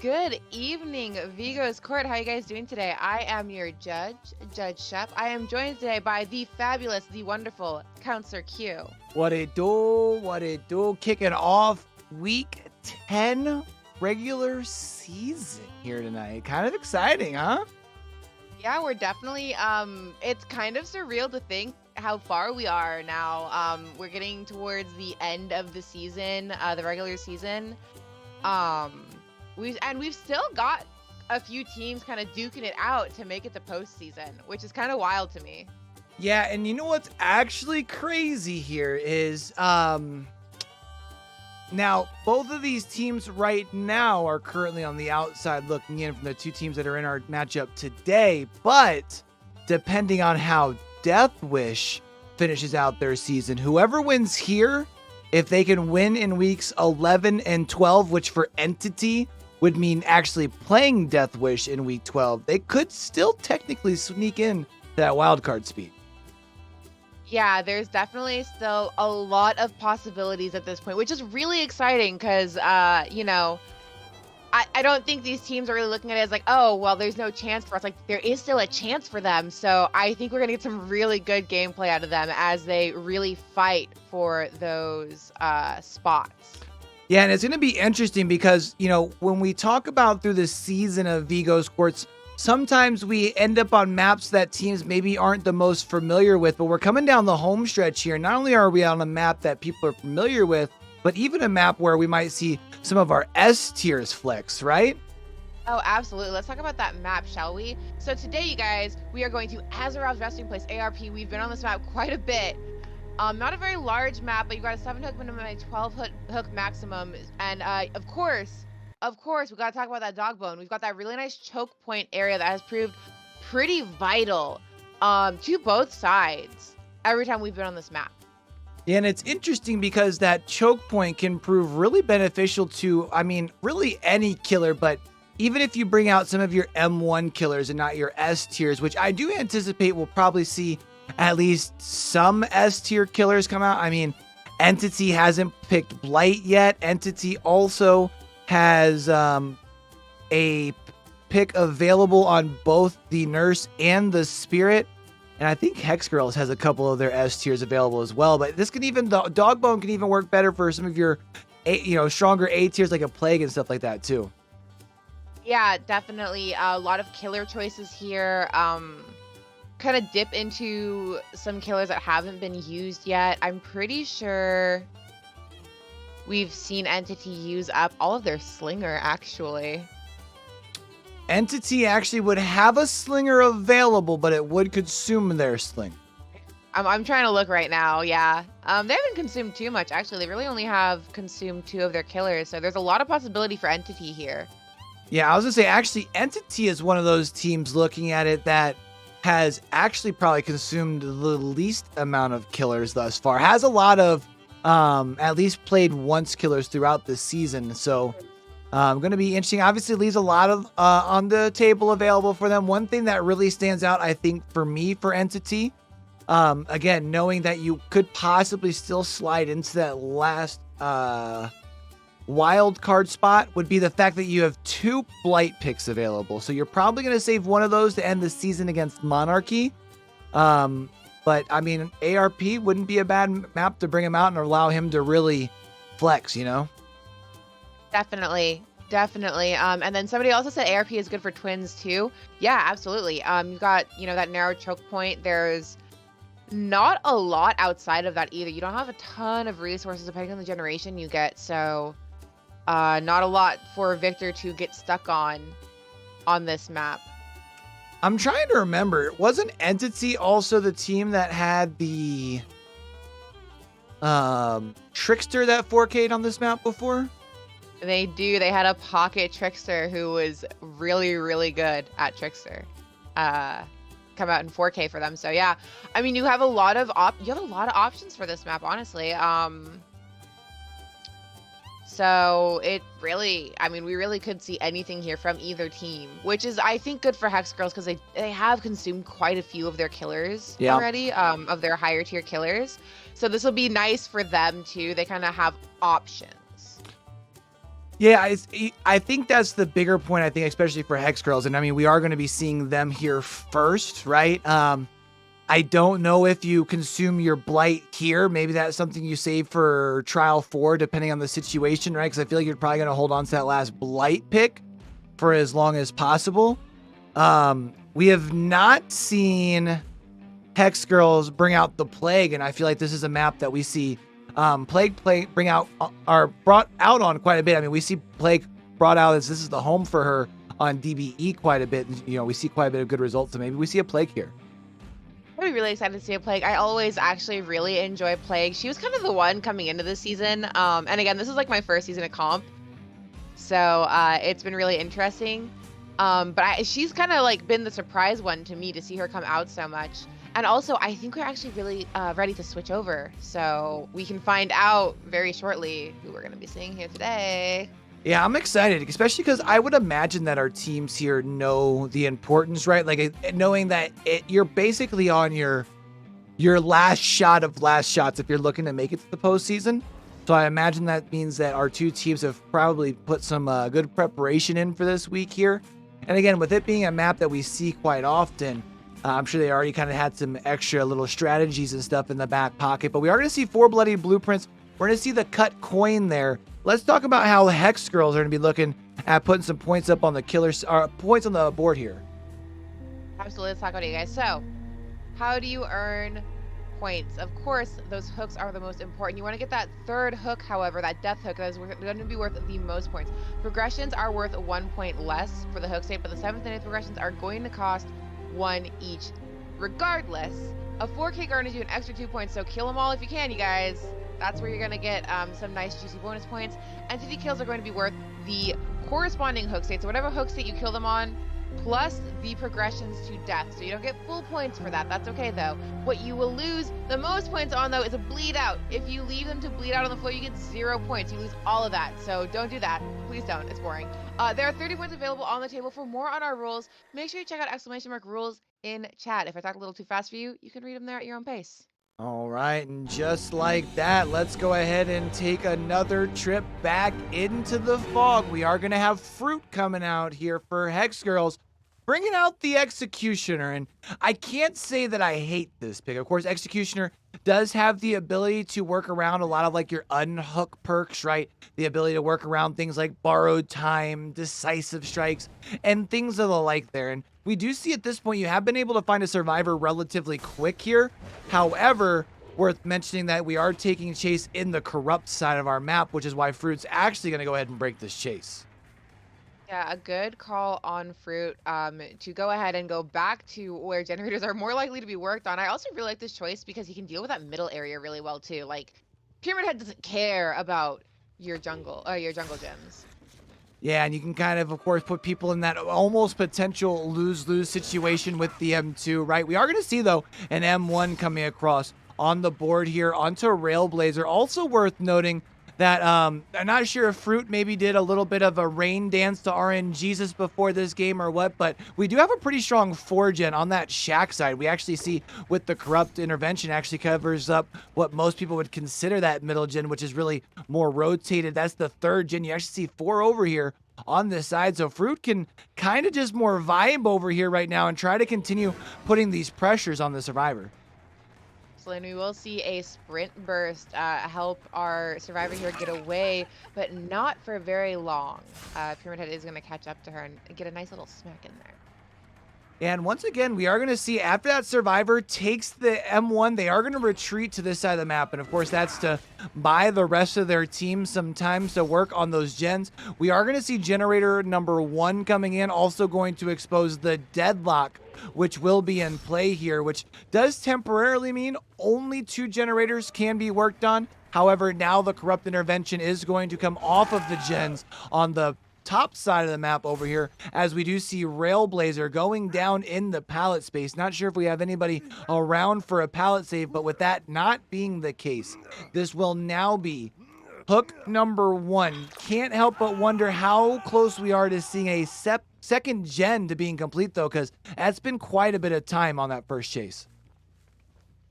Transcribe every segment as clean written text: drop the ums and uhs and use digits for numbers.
Good evening, Vigo's Court. How you guys doing today? I am your judge, Judge Shep. I am joined today by the fabulous, the wonderful Counselor Q. What it do? What it do? Kicking off week 10 regular season here tonight. Kind of exciting, huh? Yeah, we're definitely it's kind of surreal to think how far we are now. We're getting towards the end of the season, the regular season. Um we've still got a few teams kind of duking it out to make it to postseason, which is kind of wild to me. Yeah, and you know what's actually crazy here is now both of these teams right now are currently on the outside looking in from the two teams that are in our matchup today, but depending on how Death Wish finishes out their season, whoever wins here, if they can win in weeks 11 and 12, which for Entity would mean actually playing Death Wish in week 12, they could still technically sneak in that wildcard speed. Yeah, there's definitely still a lot of possibilities at this point, which is really exciting because, I don't think these teams are really looking at it as like, oh, well, there's no chance for us. Like, there is still a chance for them. So I think we're going to get some really good gameplay out of them as they really fight for those spots. Yeah, and it's going to be interesting because, when we talk about through the season of Vigo's Courts, sometimes we end up on maps that teams maybe aren't the most familiar with, but we're coming down the home stretch here. Not only are we on a map that people are familiar with, but even a map where we might see some of our S tiers flex, right? Oh, absolutely. Let's talk about that map, shall we? So today, you guys, we are going to Azerov's Resting Place, ARP. We've been on this map quite a bit. Not a very large map, but you've got a 7-hook minimum and a 12-hook maximum. And of course, we got to talk about that dog bone. We've got that really nice choke point area that has proved pretty vital to both sides every time we've been on this map. And it's interesting because that choke point can prove really beneficial to, really any killer, but even if you bring out some of your M1 killers and not your S tiers, which I do anticipate we'll probably see at least some S tier killers come out. Entity hasn't picked Blight yet. Entity also has a pick available on both the Nurse and the Spirit. And I think Hex Girls has a couple of their S tiers available as well. But this can even, the Dogbone can even work better for some of your, stronger A tiers like a Plague and stuff like that too. Yeah, definitely. A lot of killer choices here. Kind of dip into some killers that haven't been used yet. I'm pretty sure we've seen Entity use up all of their Slinger, actually. Entity actually would have a Slinger available, but it would consume their Sling. I'm trying to look right now, yeah. They haven't consumed too much, actually. They really only have consumed 2 of their killers, so there's a lot of possibility for Entity here. Yeah, I was going to say, actually, Entity is one of those teams looking at it that has actually probably consumed the least amount of killers thus far. Has a lot of, at least played once killers throughout the season. So, going to be interesting. Obviously, leaves a lot of on the table available for them. One thing that really stands out, I think, for me, for Entity, again, knowing that you could possibly still slide into that last wild card spot, would be the fact that you have 2 Blight picks available. So you're probably going to save one of those to end the season against Monarchy. But ARP wouldn't be a bad map to bring him out and allow him to really flex, Definitely. And then somebody also said ARP is good for twins too. Yeah, absolutely. You've got, that narrow choke point. There's not a lot outside of that either. You don't have a ton of resources depending on the generation you get. So not a lot for Victor to get stuck on this map. I'm trying to remember. Wasn't Entity also the team that had the Trickster that 4K'd on this map before? They do. They had a pocket Trickster who was really, really good at Trickster. Come out in 4K for them. So yeah, you have a lot of options for this map, honestly. So it really, we really could see anything here from either team, which is, I think, good for Hex Girls because they have consumed quite a few of their killers already, of their higher tier killers. So this will be nice for them too. They kind of have options. Yeah, I think that's the bigger point, I think, especially for Hex Girls. And I mean, we are going to be seeing them here first, right? I don't know if you consume your Blight here. Maybe that's something you save for Trial 4, depending on the situation, right? Because I feel like you're probably going to hold on to that last Blight pick for as long as possible. We have not seen Hex Girls bring out the Plague, and I feel like this is a map that we see Plague bring out are brought out on quite a bit. I mean, we see Plague brought out as this is the home for her on DBE quite a bit. You know, we see quite a bit of good results, so maybe we see a Plague here. I'm really, really excited to see a Plague. I always actually really enjoy Plague. She was kind of the one coming into this season. And again, this is like my first season of comp. So it's been really interesting. But she's kind of like been the surprise one to me to see her come out so much. And also, I think we're actually really ready to switch over. So we can find out very shortly who we're going to be seeing here today. Yeah, I'm excited, especially because I would imagine that our teams here know the importance, right? Like knowing that you're basically on your last shot of last shots if you're looking to make it to the postseason. So I imagine that means that our two teams have probably put some good preparation in for this week here. And again, with it being a map that we see quite often, I'm sure they already kind of had some extra little strategies and stuff in the back pocket. But we are going to see 4 bloody blueprints. We're going to see the cut coin there. Let's talk about how Hex Girls are going to be looking at putting some points up on the killers, or points on the board here. Absolutely. Let's talk about it, you guys. So, how do you earn points? Of course, those hooks are the most important. You want to get that third hook, however, that death hook, that is going to be worth the most points. Progressions are worth 1 point less for the hook state, but the 7th and 8th progressions are going to cost 1 each. Regardless, a 4K garners you an extra 2 points, so kill them all if you can, you guys. That's where you're going to get some nice juicy bonus points. Entity kills are going to be worth the corresponding hook state. So whatever hook state you kill them on, plus the progressions to death. So you don't get full points for that. That's okay, though. What you will lose the most points on, though, is a bleed out. If you leave them to bleed out on the floor, you get 0 points. You lose all of that. So don't do that. Please don't. It's boring. There are 30 points available on the table. For more on our rules, make sure you check out ! rules in chat. If I talk a little too fast for you, you can read them there at your own pace. All right, and just like that, let's go ahead and take another trip back into the fog. We are going to have Fruit coming out here for Hex Girls, bringing out the Executioner. And I can't say that I hate this pick. Of course, Executioner does have the ability to work around a lot of like your unhook perks, right? The ability to work around things like borrowed time, decisive strikes, and things of the like there. And we do see at this point you have been able to find a survivor relatively quick here. However, worth mentioning that we are taking chase in the corrupt side of our map, which is why Fruit's actually going to go ahead and break this chase. Yeah, a good call on Fruit to go ahead and go back to where generators are more likely to be worked on. I also really like this choice because he can deal with that middle area really well too. Like, Pyramid Head doesn't care about your jungle gems. Yeah, and you can kind of course, put people in that almost potential lose-lose situation with the M2, right? We are going to see, though, an M1 coming across on the board here onto Railblazer. Also worth noting that I'm not sure if Fruit maybe did a little bit of a rain dance to RNGesus before this game or what, but we do have a pretty strong 4-gen on that Shack side. We actually see with the Corrupt Intervention actually covers up what most people would consider that middle gen, which is really more rotated. That's the 3rd gen. You actually see 4 over here on this side. So Fruit can kind of just more vibe over here right now and try to continue putting these pressures on the Survivor. And we will see a sprint burst help our survivor here get away, but not for very long. Pyramid Head is going to catch up to her and get a nice little smack in there. And once again, we are going to see after that survivor takes the M1, they are going to retreat to this side of the map. And of course, that's to buy the rest of their team some time to work on those gens. We are going to see generator number 1 coming in, also going to expose the deadlock, which will be in play here, which does temporarily mean only 2 generators can be worked on. However, now the Corrupt Intervention is going to come off of the gens on the top side of the map over here, as we do see Railblazer going down in the pallet space. Not sure if we have anybody around for a pallet save, but with that not being the case, this will now be hook number 1. Can't help but wonder how close we are to seeing a second gen to being complete, though, because that's been quite a bit of time on that first chase.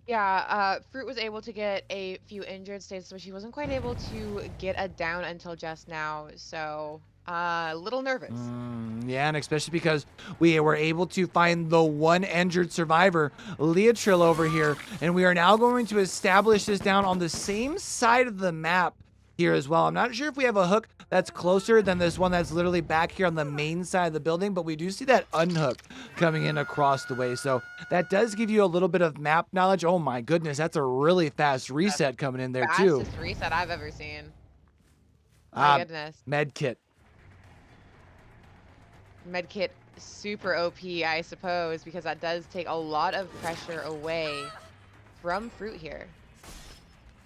Yeah, Fruit was able to get a few injured states, but she wasn't quite able to get a down until just now. So, a little nervous. Yeah, and especially because we were able to find the one injured survivor, Leotrill over here, and we are now going to establish this down on the same side of the map here as well. I'm not sure if we have a hook that's closer than this one that's literally back here on the main side of the building, but we do see that unhook coming in across the way. So that does give you a little bit of map knowledge. Oh my goodness, that's a really fast reset coming in there too. Fastest reset I've ever seen. My Ah, goodness. med kit. Medkit super OP, I suppose, because that does take a lot of pressure away from Fruit here.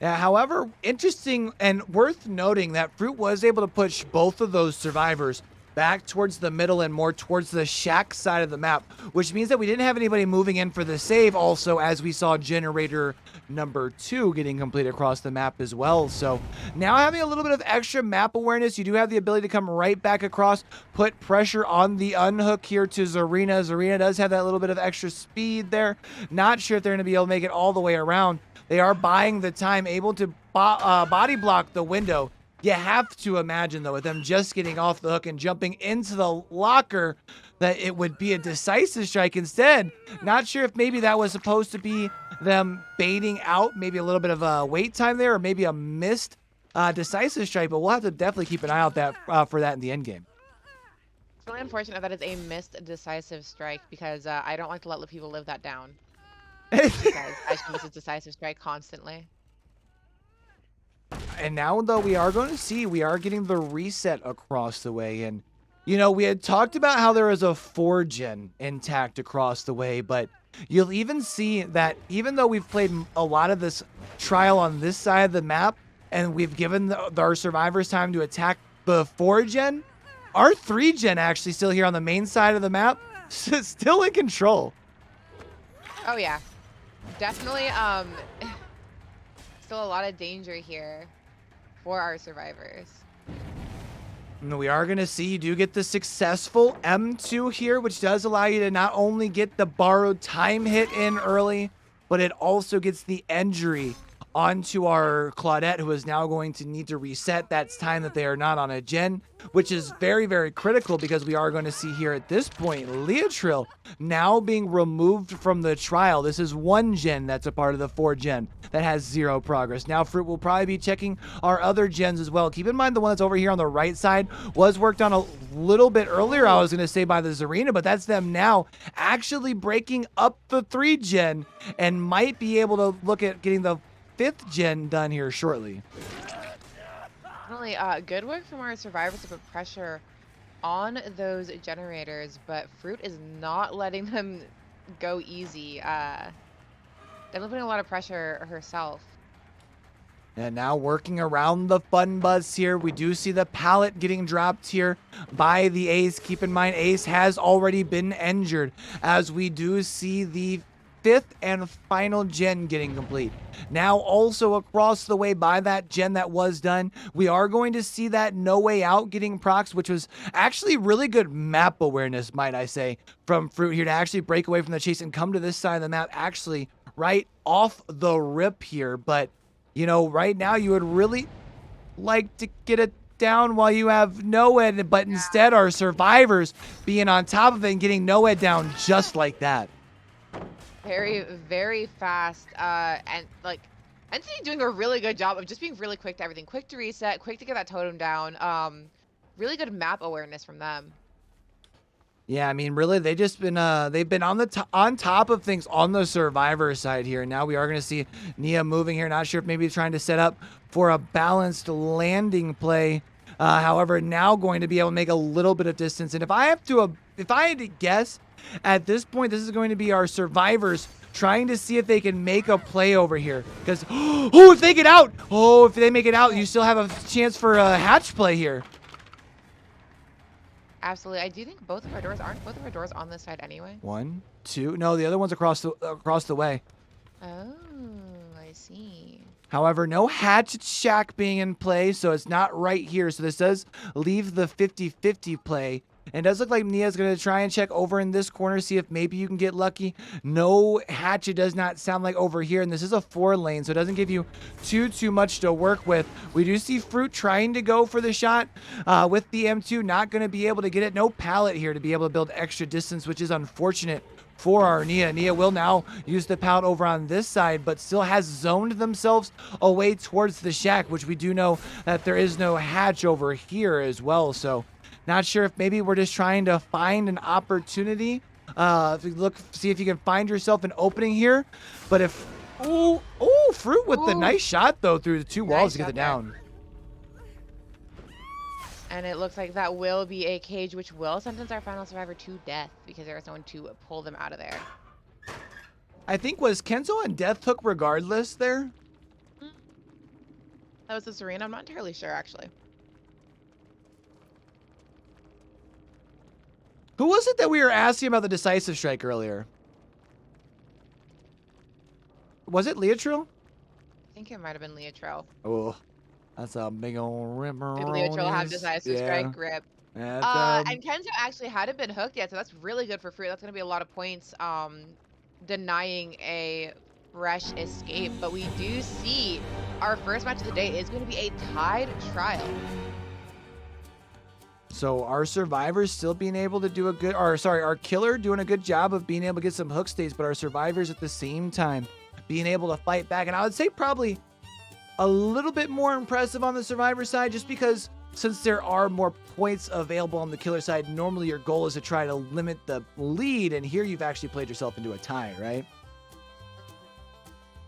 Yeah, however, interesting and worth noting that Fruit was able to push both of those survivors back towards the middle and more towards the shack side of the map, which means that we didn't have anybody moving in for the save also, as we saw generator number 2 getting complete across the map as well. So now having a little bit of extra map awareness, you do have the ability to come right back across, put pressure on the unhook here to Zarina. Zarina does have that little bit of extra speed there. Not sure if they're going to be able to make it all the way around. They are buying the time, able to body block the window. You have to imagine, though, with them just getting off the hook and jumping into the locker, that it would be a decisive strike instead. Not sure if maybe that was supposed to be them baiting out maybe a little bit of a wait time there, or maybe a missed decisive strike, but we'll have to definitely keep an eye out for that in the end game. It's really unfortunate that it's a missed decisive strike because I don't like to let people live that down. Because I should miss a decisive strike constantly. And now, though, we are going to see, we are getting the reset across the way. And, you know, we had talked about how there is a 4-gen intact across the way, but you'll even see that even though we've played a lot of this trial on this side of the map, and we've given our survivors time to attack the 4-gen, our 3-gen actually still here on the main side of the map, still in control. Oh, yeah. Definitely, still a lot of danger here for our survivors. And we are going to see you do get the successful M2 here, which does allow you to not only get the borrowed time hit in early, but it also gets the injury onto our Claudette, who is now going to need to reset. That's time that they are not on a gen, which is very, very critical because we are going to see here at this point Leotrill now being removed from the trial. This is 1 gen that's a part of the 4-gen that has 0 progress. Now Fruit will probably be checking our other gens as well. Keep in mind the one that's over here on the right side was worked on a little bit earlier, I was going to say, by the Zarina, but that's them now actually breaking up the 3-gen and might be able to look at getting the 5th gen done here shortly. Definitely good work from our survivors to put pressure on those generators, but Fruit is not letting them go easy. Definitely putting a lot of pressure herself. And now working around the Fun Buzz here, we do see the pallet getting dropped here by the Ace. Keep in mind, Ace has already been injured, as we do see the 5th and final gen getting complete. Now also across the way by that gen that was done, we are going to see that No Way Out getting procs, which was actually really good map awareness, might I say, from Fruit here to actually break away from the chase and come to this side of the map actually right off the rip here. But, you know, right now you would really like to get it down while you have Noed, but instead our survivors being on top of it and getting Noed down just like that. Very, very fast, and like Entity doing a really good job of just being really quick to everything, quick to reset, quick to get that totem down. Really good map awareness from them. Yeah, I mean, really, they've been on on top of things on the survivor side here. Now we are going to see Nia moving here. Not sure if maybe trying to set up for a balanced landing play. However, now going to be able to make a little bit of distance. And if I had to guess, at this point, this is going to be our survivors trying to see if they can make a play over here. Because, oh, if they get out, if they make it out, you still have a chance for a hatch play here. Absolutely. I do think both of our doors on this side anyway. 1, 2. No, the other one's across the way. Oh, I see. However, no hatchet shack being in play, so it's not right here. So this does leave the 50-50 play And it does look like Nia's going to try and check over in this corner, see if maybe you can get lucky. No hatchet does not sound like over here. And this is a 4 lane, so it doesn't give you too much to work with. We do see Fruit trying to go for the shot with the M2. Not going to be able to get it. No pallet here to be able to build extra distance, which is unfortunate for our Nia. Nia will now use the pallet over on this side, but still has zoned themselves away towards the shack, which we do know that there is no hatch over here as well. So not sure if maybe we're just trying to find an opportunity. If you look, see if you can find yourself an opening here. But if, ooh, Fruit with the nice shot though through the 2 walls to get it down. And it looks like that will be a cage, which will sentence our final survivor to death because there is no one to pull them out of there. I think was Kenzo on Death Hook regardless there? That was the Serena. I'm not entirely sure actually. Who was it that we were asking about the decisive strike earlier? Was it Leotril? I think it might have been Leotril. Oh, that's a big old ripper. Did Leotril have decisive strike grip? Yeah, and Kenzo actually hadn't been hooked yet, so that's really good for Fruit. That's going to be a lot of points denying a fresh escape. But we do see our first match of the day is going to be a tied trial. So our survivors still being able to do a good, or sorry, our killer doing a good job of being able to get some hook stays, but our survivors at the same time being able to fight back. And I would say probably a little bit more impressive on the survivor side, just because since there are more points available on the killer side, normally your goal is to try to limit the lead. And here you've actually played yourself into a tie, right?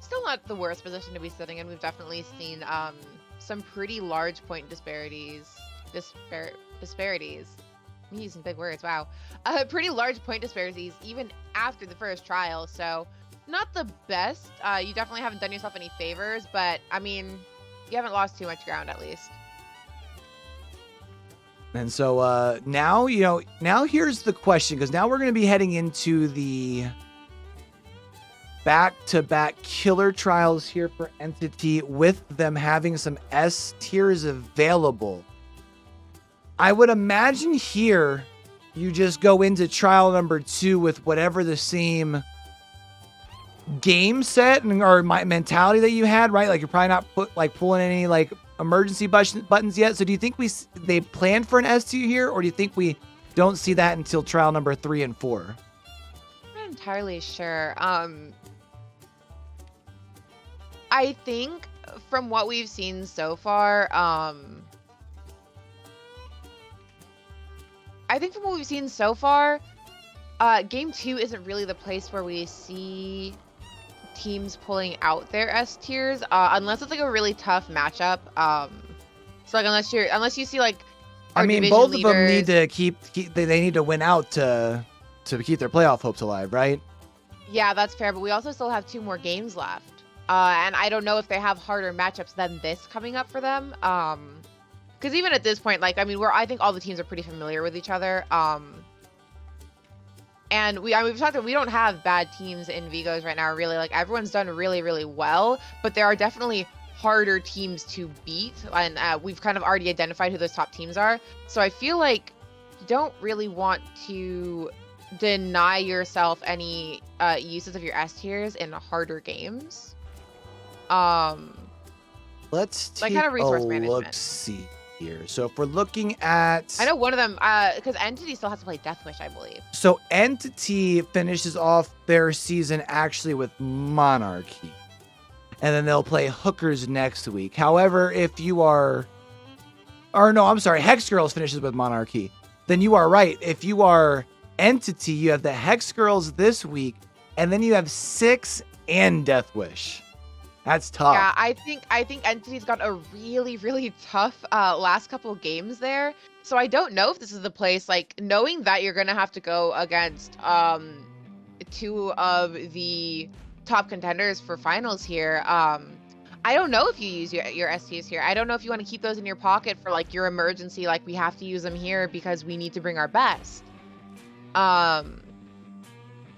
Still not the worst position to be sitting in. We've definitely seen some pretty large point disparities. I'm using big words, wow. Pretty large point disparities even after the first trial, so not the best. You definitely haven't done yourself any favors, but I mean, you haven't lost too much ground at least. And so now, now here's the question, because now we're going to be heading into the back-to-back killer trials here for Entity, with them having some S tiers available. I would imagine here you just go into trial number 2 with whatever the same game set or mentality that you had, right? Like you're probably not pulling any like emergency buttons yet. So do you think they planned for an S tier here, or do you think we don't see that until trial number 3 and 4? I'm not entirely sure. I think from what we've seen so far, Game 2 isn't really the place where we see teams pulling out their S tiers, unless it's like a really tough matchup. So like unless you see like, I mean, both of them need to they need to win out to keep their playoff hopes alive, right? Yeah, that's fair. But we also still have 2 more games left, and I don't know if they have harder matchups than this coming up for them. Because even at this point, like, I mean, I think all the teams are pretty familiar with each other. And we've talked about, we don't have bad teams in Vigos right now, really. Like, everyone's done really, really well, but there are definitely harder teams to beat. And we've kind of already identified who those top teams are. So I feel like you don't really want to deny yourself any uses of your S tiers in harder games. Let's take kind of resource a management. look-see here. So if we're looking at, I know one of them, because Entity still has to play Deathwish, I believe. So Entity finishes off their season actually with Monarchy, and then they'll play Hookers next week. However, if you are, or no, I'm sorry, Hex Girls finishes with Monarchy. Then you are right. If you are Entity, you have the Hex Girls this week, and then you have 6 and Deathwish. That's tough. Yeah, I think Entity's got a really, really tough last couple games there. So I don't know if this is the place, like, knowing that you're gonna have to go against 2 of the top contenders for finals here. I don't know if you use your STs here. I don't know if you want to keep those in your pocket for like your emergency, like we have to use them here because we need to bring our best.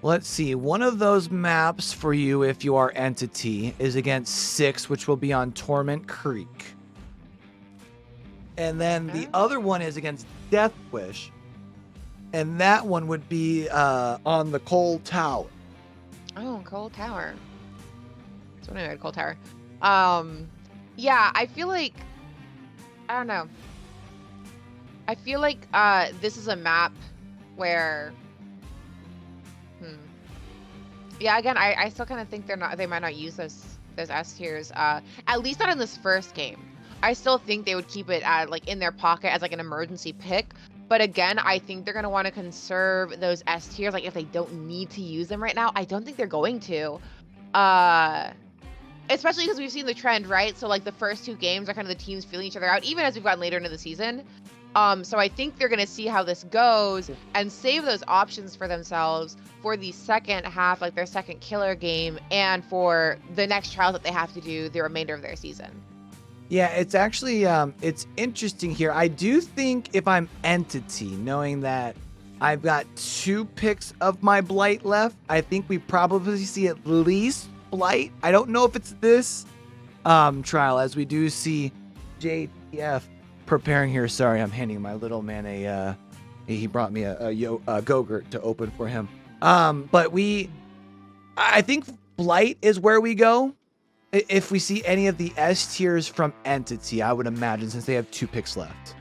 Let's see. One of those maps for you, if you are Entity, is against 6, which will be on Torment Creek. And then the other one is against Deathwish. and that one would be on the Coal Tower. Oh, Coal Tower. That's what I heard, Coal Tower. Yeah, I feel like, I don't know. I feel like this is a map where, yeah, again, I still kind of think they might not use those S tiers. At least not in this first game. I still think they would keep it at like in their pocket as like an emergency pick. But again, I think they're gonna want to conserve those S tiers. Like if they don't need to use them right now, I don't think they're going to. Especially because we've seen the trend, right? So like the first two games are kind of the teams feeling each other out, even as we've gotten later into the season. So I think they're gonna see how this goes and save those options for themselves for the second half, like their second killer game, and for the next trials that they have to do the remainder of their season. Yeah, it's actually it's interesting here. I do think if I'm Entity, knowing that I've got 2 picks of my Blight left, I think we probably see at least Blight. I don't know if it's this trial, as we do see JTF preparing here. Sorry, I'm handing my little man he brought me a Go-Gurt to open for him. But I think Blight is where we go. If we see any of the S tiers from Entity, I would imagine, since they have 2 picks left.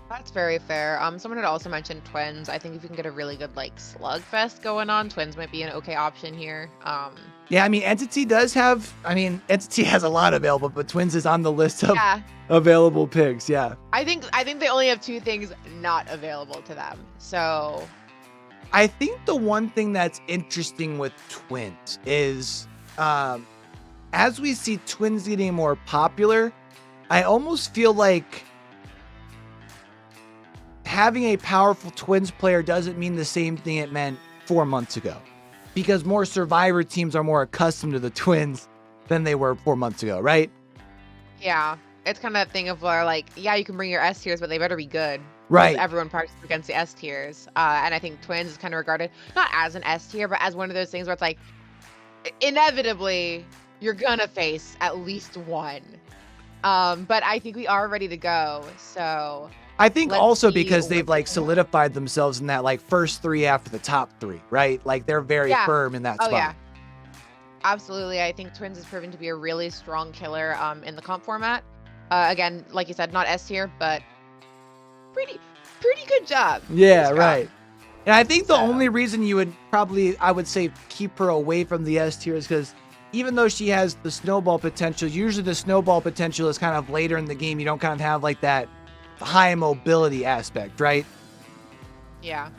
That's very fair. Someone had also mentioned Twins. I think if you can get a really good like slugfest going on, Twins might be an okay option here. Yeah, I mean, Entity has a lot available, but Twins is on the list of Yeah, available picks. Yeah. I think they only have 2 things not available to them. So I think the one thing that's interesting with Twins is, as we see Twins getting more popular, I almost feel like having a powerful Twins player doesn't mean the same thing it meant 4 months ago, because more Survivor teams are more accustomed to the Twins than they were 4 months ago, right? yeah, it's kind of that thing of where like, yeah, you can bring your S tiers, but they better be good. Right. Because everyone practices against the S tiers. And I think Twins is kind of regarded not as an S tier, but as one of those things where it's like, inevitably, you're gonna face at least one. But I think we are ready to go. So I think let's also see because they've what like they have. solidified themselves in that like first 3 after the top 3, right? Like they're very Yeah. firm in that Oh spot. yeah, absolutely. I think Twins has proven to be a really strong killer in the comp format. Again, like you said, not S tier, but pretty good job. Yeah, Good job. right. And I think the So- only reason you would probably, I would say, keep her away from the S tier is because even though she has the snowball potential, usually the snowball potential is kind of later in the game. You don't kind of have like that high mobility aspect, right? Yeah.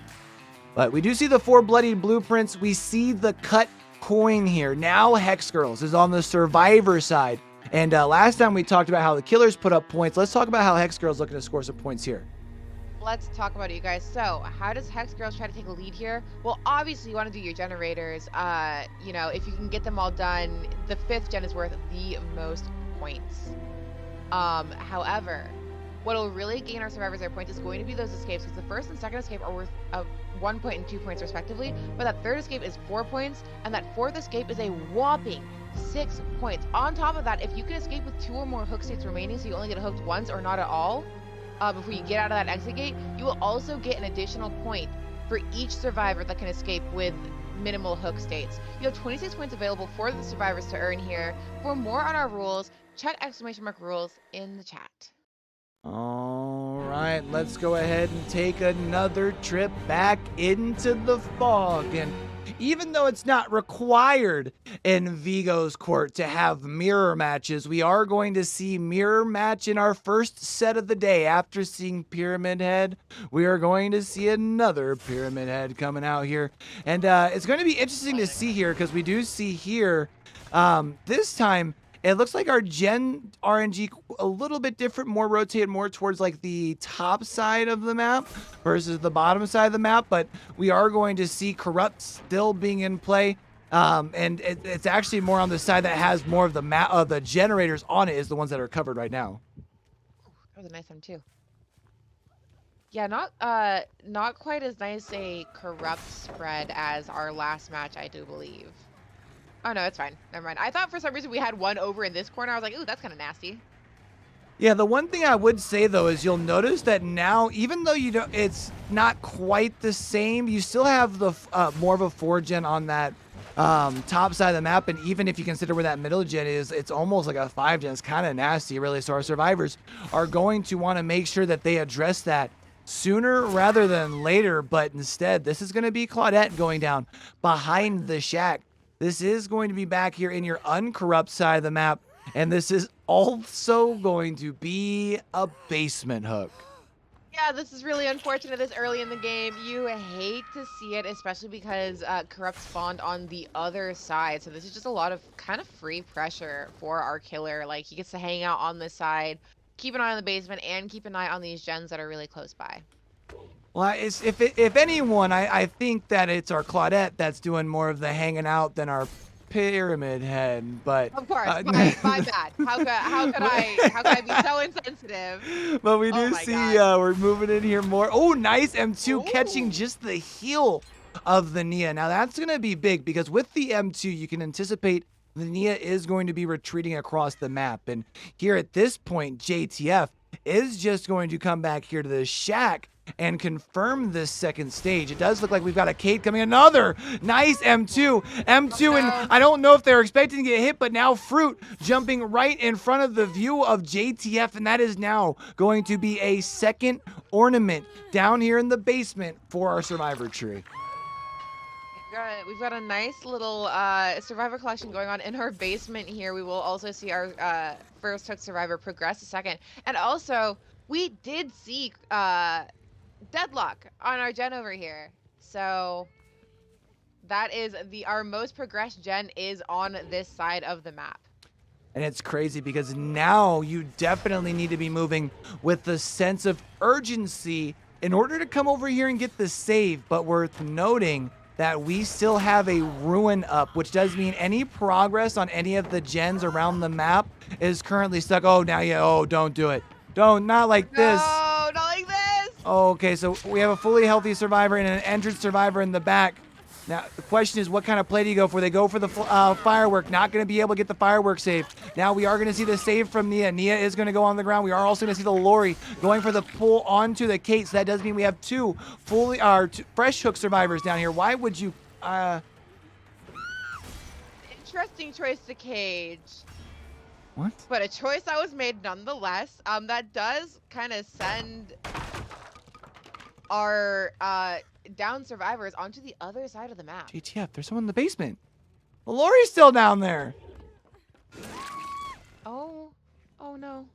But we do see the 4 bloodied blueprints. We see the cut coin here. Now Hex Girls is on the Survivor side. And last time we talked about how the killers put up points. Let's talk about how Hex Girls looking to score some points here. Let's talk about it, you guys. So, how does Hex Girls try to take a lead here? Well, obviously, you want to do your generators. You know, if you can get them all done, the 5th gen is worth the most points. However, what will really gain our survivors their points is going to be those escapes, because the first and second escape are worth 1 point and 2 points respectively. But that third escape is 4 points, and that 4th escape is a whopping 6 points. On top of that, if you can escape with 2 or more hook states remaining, so you only get hooked once or not at all, before you get out of that exit gate, you will also get an additional point for each survivor that can escape with minimal hook states. You have 26 points available for the survivors to earn here. For more on our rules, check !rules in the chat. All right, let's go ahead and take another trip back into the fog. And even though it's not required in Vigo's court to have mirror matches, we are going to see mirror match in our first set of the day. After seeing Pyramid Head, we are going to see another Pyramid Head coming out here. And it's going to be interesting to see here, because we do see here this time it looks like our gen RNG a little bit different, more rotated more towards like the top side of the map versus the bottom side of the map. But we are going to see Corrupt still being in play. And it's actually more on the side that has more of the map, the generators on it is the ones that are covered right now. That was a nice one too. Yeah, not quite as nice a Corrupt spread as our last match, I do believe. Oh no, it's fine. Never mind. I thought for some reason we had one over in this corner. I was like, ooh, that's kind of nasty. Yeah, the one thing I would say though is you'll notice that now, even though you don't, it's not quite the same. You still have the more of a 4 gen on that top side of the map, and even if you consider where that middle gen is, it's almost like a 5 gen. It's kind of nasty, really. So our survivors are going to want to make sure that they address that sooner rather than later. But instead, this is going to be Claudette going down behind the shack. This is going to be back here in your uncorrupt side of the map. And this is also going to be a basement hook. Yeah, this is really unfortunate this early in the game. You hate to see it, especially because Corrupt spawned on the other side. So this is just a lot of kind of free pressure for our killer. Like, he gets to hang out on this side, keep an eye on the basement, and keep an eye on these gens that are really close by. Well, if anyone, I think that it's our Claudette that's doing more of the hanging out than our Pyramid Head, but Of course, my bad. How could I be so insensitive? but we Oh do my see God. we're moving in here more. Oh, nice M2 catching Ooh. just the heel of the Nia. Now that's gonna be big because with the M2 you can anticipate the Nia is going to be retreating across the map, and here at this point JTF is just going to come back here to the shack and confirm this second stage. It does look like we've got a Kate coming. Another nice M2. M2, Oh, and no. I don't know if they're expecting to get hit, but now Fruit jumping right in front of the view of JTF, and that is now going to be a second ornament down here in the basement for our survivor tree. We've got a nice little survivor collection going on in our basement here. We will also see our first hook survivor progress a second. And also, we did see Deadlock on our gen over here. So that is our most progressed gen is on this side of the map. And it's crazy because now you definitely need to be moving with the sense of urgency in order to come over here and get the save. But worth noting that we still have a ruin up, which does mean any progress on any of the gens around the map is currently stuck. Oh, now oh, don't do it. Don't, not like this. No, not like this. Oh, okay, so we have a fully healthy survivor and an entered survivor in the back. Now, the question is, what kind of play do you go for? They go for the firework. Not going to be able to get the firework save. Now we are going to see the save from Nia. Nia is going to go on the ground. We are also going to see the Lori going for the pull onto the Kate. So that does mean we have two fresh hook survivors down here. Why would you... Interesting choice to cage. What? But a choice that was made nonetheless. That does kind of send our down survivors onto the other side of the map. GTF, there's someone in the basement. The Lori's still down there. Oh no.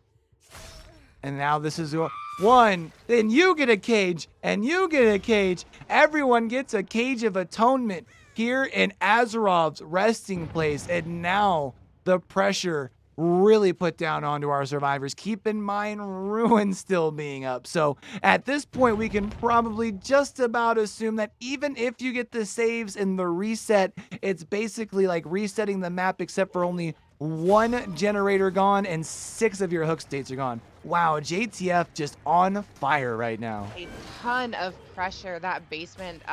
And now this is one. Then you get a cage, and you get a cage. Everyone gets a cage of atonement here in Azarov's resting place. And now the pressure really put down onto our survivors. Keep in mind, Ruin still being up. So at this point, we can probably just about assume that even if you get the saves in the reset, it's basically like resetting the map except for only one generator gone and 6 of your hook states are gone. Wow, JTF just on fire right now. A ton of pressure. That basement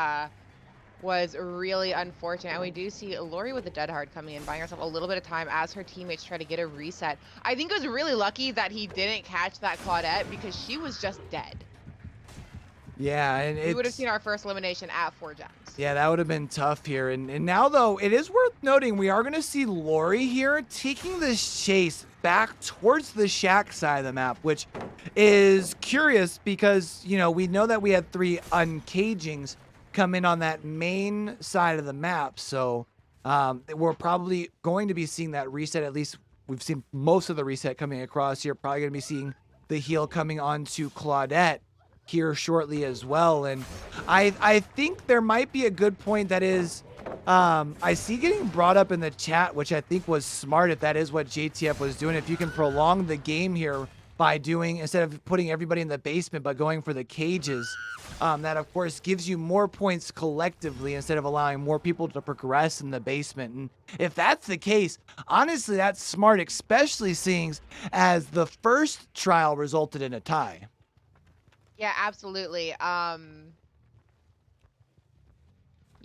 was really unfortunate. And we do see Lori with the dead hard coming in, buying herself a little bit of time as her teammates try to get a reset. I think it was really lucky that he didn't catch that Claudette because she was just dead. Yeah, and We would have seen our first elimination at 4 gens. Yeah, that would have been tough here. And now, though, it is worth noting we are going to see Lori here taking this chase back towards the shack side of the map, which is curious because, you know, we know that we had 3 uncagings come in on that main side of the map. So we're probably going to be seeing that reset. At least we've seen most of the reset coming across here. Probably going to be seeing the heal coming onto Claudette here shortly as well. And I think there might be a good point that is I see getting brought up in the chat, which I think was smart if that is what JTF was doing. If you can prolong the game here by doing, instead of putting everybody in the basement but going for the cages, that of course gives you more points collectively instead of allowing more people to progress in the basement. And if that's the case, honestly, that's smart, especially seeing as the first trial resulted in a tie.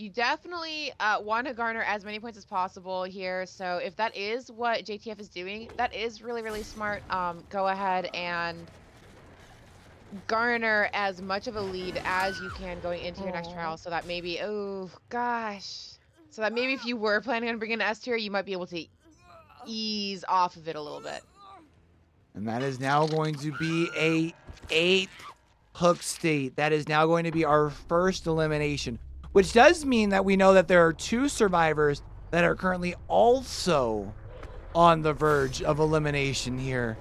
You definitely want to garner as many points as possible here. So if that is what JTF is doing, that is really, really smart. Go ahead and garner as much of a lead as you can going into your next trial, so that maybe, oh gosh, so that maybe if you were planning on bringing an S tier, you might be able to ease off of it a little bit. And that is now going to be a 8 hook state. That is now going to be our first elimination, which does mean that we know that there are 2 survivors that are currently also on the verge of elimination here.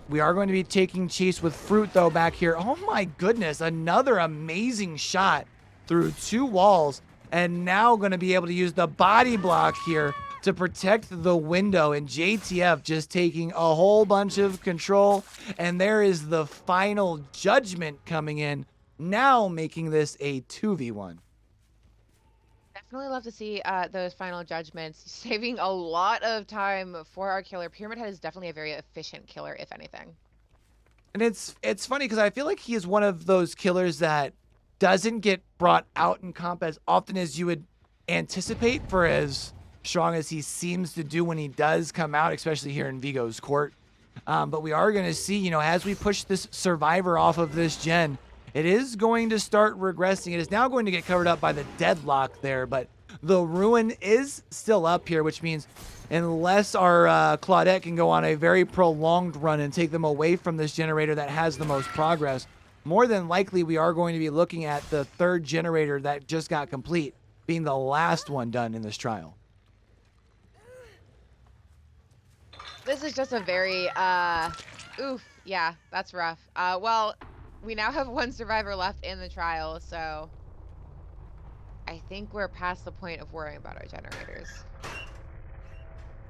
We are going to be taking chase with fruit though back here. Oh my goodness, another amazing shot through 2 walls, and now going to be able to use the body block here to protect the window, and JTF just taking a whole bunch of control. And there is the final judgment coming in, now making this a 2v1. Definitely love to see those final judgments, saving a lot of time for our killer. Pyramid Head is definitely a very efficient killer, if anything. And it's funny because I feel like he is one of those killers that doesn't get brought out in comp as often as you would anticipate, for as strong as he seems to do when he does come out, especially here in Vigo's court. But we are going to see, you know, as we push this survivor off of this gen, it is going to start regressing. It is now going to get covered up by the deadlock there, but the ruin is still up here, which means unless our Claudette can go on a very prolonged run and take them away from this generator that has the most progress, more than likely we are going to be looking at the 3rd generator that just got complete being the last one done in this trial. This is just a very, oof, yeah, that's rough. Well, we now have 1 survivor left in the trial, so I think we're past the point of worrying about our generators.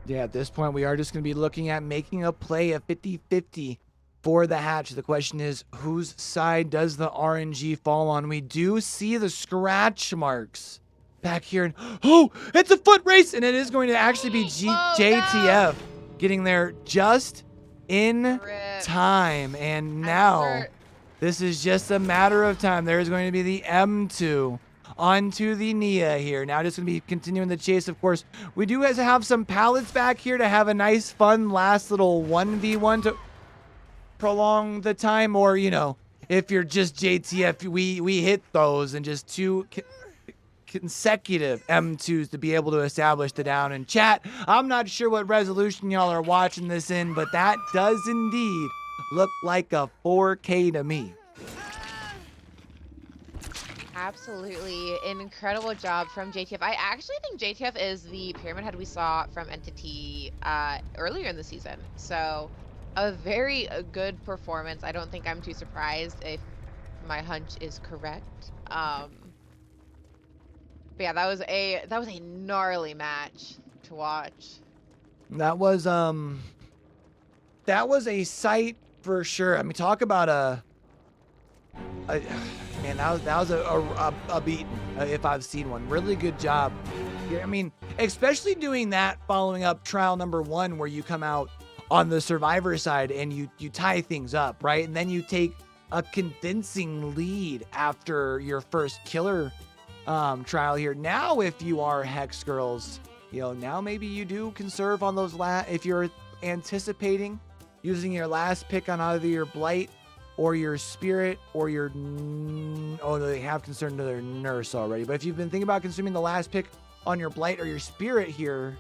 Yeah, at this point, we are just going to be looking at making a play, a 50-50 for the hatch. The question is, whose side does the RNG fall on? We do see the scratch marks back here. And, oh, it's a foot race, and it is going to actually be JTF getting there just in time. And now this is just a matter of time. There is going to be the M2 onto the Nia here. Now just going to be continuing the chase, of course. We do have some pallets back here to have a nice, fun last little 1v1 to prolong the time. Or, you know, if you're just JTF, we hit those and just 2 consecutive M2s to be able to establish the down. And chat, I'm not sure what resolution y'all are watching this in, but that does indeed look like a 4K to me. Absolutely. An incredible job from JTF. I actually think JTF is the Pyramid Head we saw from Entity earlier in the season. So a very good performance. I don't think I'm too surprised if my hunch is correct. But yeah, that was a gnarly match to watch. That was a sight for sure. I mean, talk about man, that was a beating if I've seen one. Really good job. Yeah, I mean, especially doing that following up trial number 1, where you come out on the survivor side and you tie things up, right? And then you take a convincing lead after your first killer trial here. Now, if you are Hex Girls, you know, now maybe you do conserve on those if you're anticipating using your last pick on either your Blight or your Spirit or your, oh, they have concerned to their Nurse already. But if you've been thinking about consuming the last pick on your Blight or your Spirit here,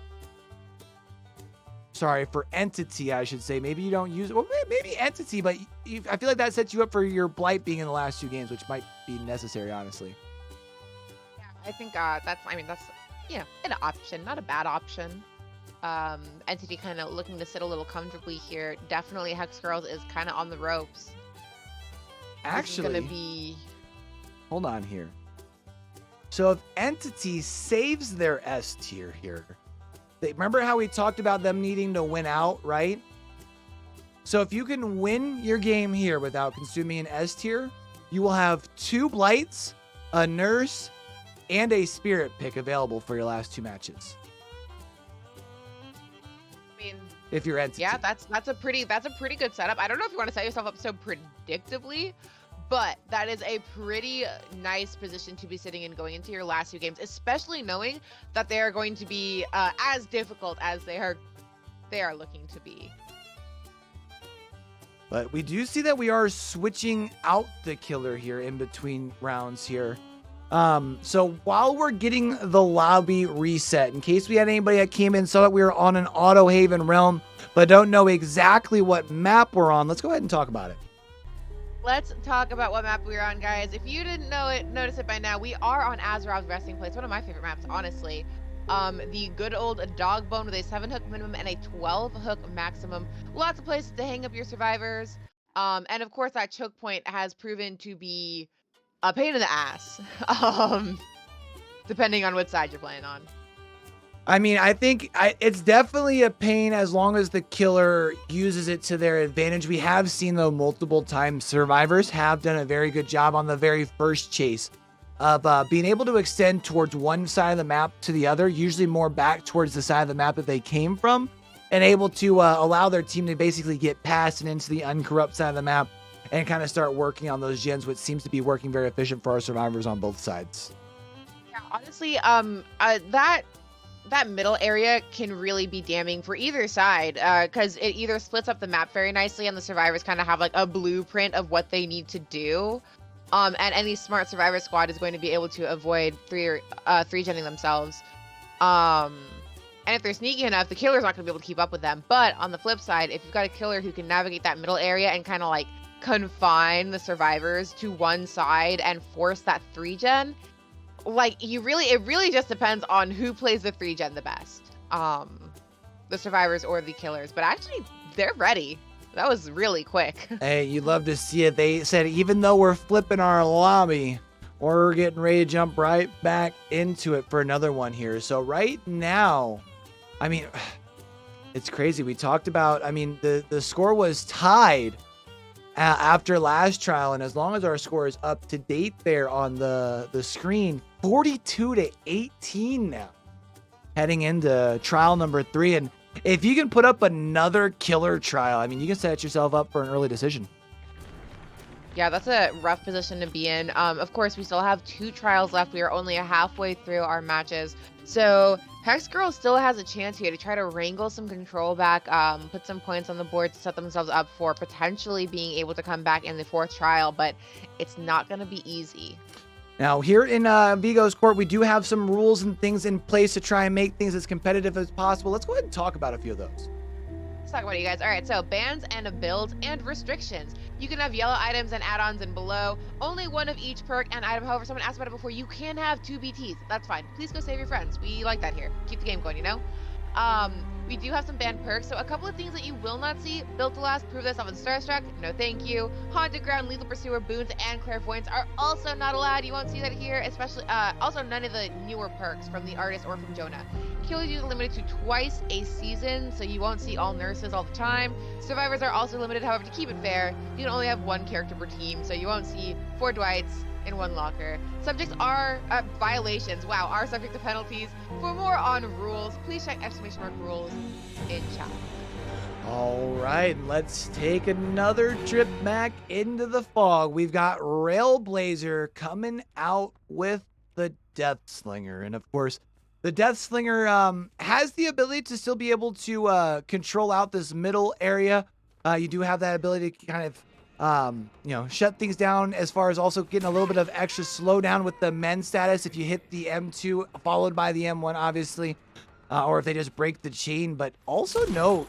sorry, for Entity, I should say, maybe you don't use it. Well, maybe Entity, but I feel like that sets you up for your Blight being in the last 2 games, which might be necessary, honestly. Yeah, I think that's, you know, an option, not a bad option. Entity kind of looking to sit a little comfortably here. Definitely Hex Girls is kind of on the ropes. Actually, gonna be... hold on here. So if Entity saves their S tier here, remember how we talked about them needing to win out, right? So if you can win your game here without consuming an S tier, you will have 2 Blights, a Nurse, and a Spirit pick available for your last 2 matches. I mean, if you're Entity. Yeah, that's a pretty good setup. I don't know if you want to set yourself up so predictably, But that is a pretty nice position to be sitting in going into your last two games, especially knowing that they are going to be as difficult as they are looking to be. But we do see that we are switching out the killer here in between rounds here. So while we're getting the lobby reset, in case we had anybody that came in saw that we were on an Auto Haven realm, but don't know exactly what map we're on, let's go ahead and talk about it. Let's talk about what map we're on, guys. If you didn't know it, notice it by now. We are on Azeroth's Resting Place, one of my favorite maps, honestly. The good old dog bone with a 7-hook minimum and a 12-hook maximum. Lots of places to hang up your survivors. And of course, that choke point has proven to be a pain in the ass, depending on which side you're playing on. I mean, I think it's definitely a pain as long as the killer uses it to their advantage. We have seen, though, multiple times survivors have done a very good job on the very first chase of being able to extend towards one side of the map to the other, usually more back towards the side of the map that they came from, and able to allow their team to basically get past and into the uncorrupt side of the map and kind of start working on those gens, which seems to be working very efficient for our survivors on both sides. Yeah, honestly, that middle area can really be damning for either side, because it either splits up the map very nicely and the survivors kind of have like a blueprint of what they need to do. And any smart survivor squad is going to be able to avoid three-genning themselves. And if they're sneaky enough, the killer's not going to be able to keep up with them. But on the flip side, if you've got a killer who can navigate that middle area and kind of like confine the survivors to one side and force that 3-gen, like it really just depends on who plays the 3-gen the best. The survivors or the killers. But actually, they're ready. That was really quick. Hey, you'd love to see it. They said even though we're flipping our lobby, we're getting ready to jump right back into it for another one here. So right now, I mean, it's crazy. We talked about, I mean, the score was tied after last trial, and as long as our score is up to date there on the screen, 42-18 now, heading into trial number 3. And if you can put up another killer trial, I mean, you can set yourself up for an early decision. Yeah, that's a rough position to be in. Of course, we still have 2 trials left. We are only halfway through our matches. So Hex Girl still has a chance here to try to wrangle some control back, put some points on the board to set themselves up for potentially being able to come back in the 4th trial, but it's not going to be easy. Now, here in Vigo's court, we do have some rules and things in place to try and make things as competitive as possible. Let's go ahead and talk about a few of those. Let's talk about it, you guys. All right, so bans and builds and restrictions. You can have yellow items and add-ons and below. Only one of each perk and item. However, someone asked about it before. You can have 2 BTs. That's fine. Please go save your friends. We like that here. Keep the game going, you know? We do have some banned perks, so a couple of things that you will not see. Built to last, prove thyself, and Starstruck, no thank you. Haunted Ground, Lethal Pursuer, Boons, and Clairvoyance are also not allowed. You won't see that here, especially, also none of the newer perks from the artist or from Jonah. Kill is limited to twice a season, so you won't see all nurses all the time. Survivors are also limited, however, to keep it fair, you can only have 1 character per team, so you won't see 4 Dwights in 1 locker. Subjects are violations, are subject to penalties. For more on rules, please check !rules in chat. All right, let's take another trip back into the fog. We've got Railblazer coming out with the Deathslinger, and of course, the Deathslinger has the ability to still be able to control out this middle area. You do have that ability to kind of shut things down, as far as also getting a little bit of extra slowdown with the men status if you hit the M2 followed by the M1, obviously, or if they just break the chain. But also note,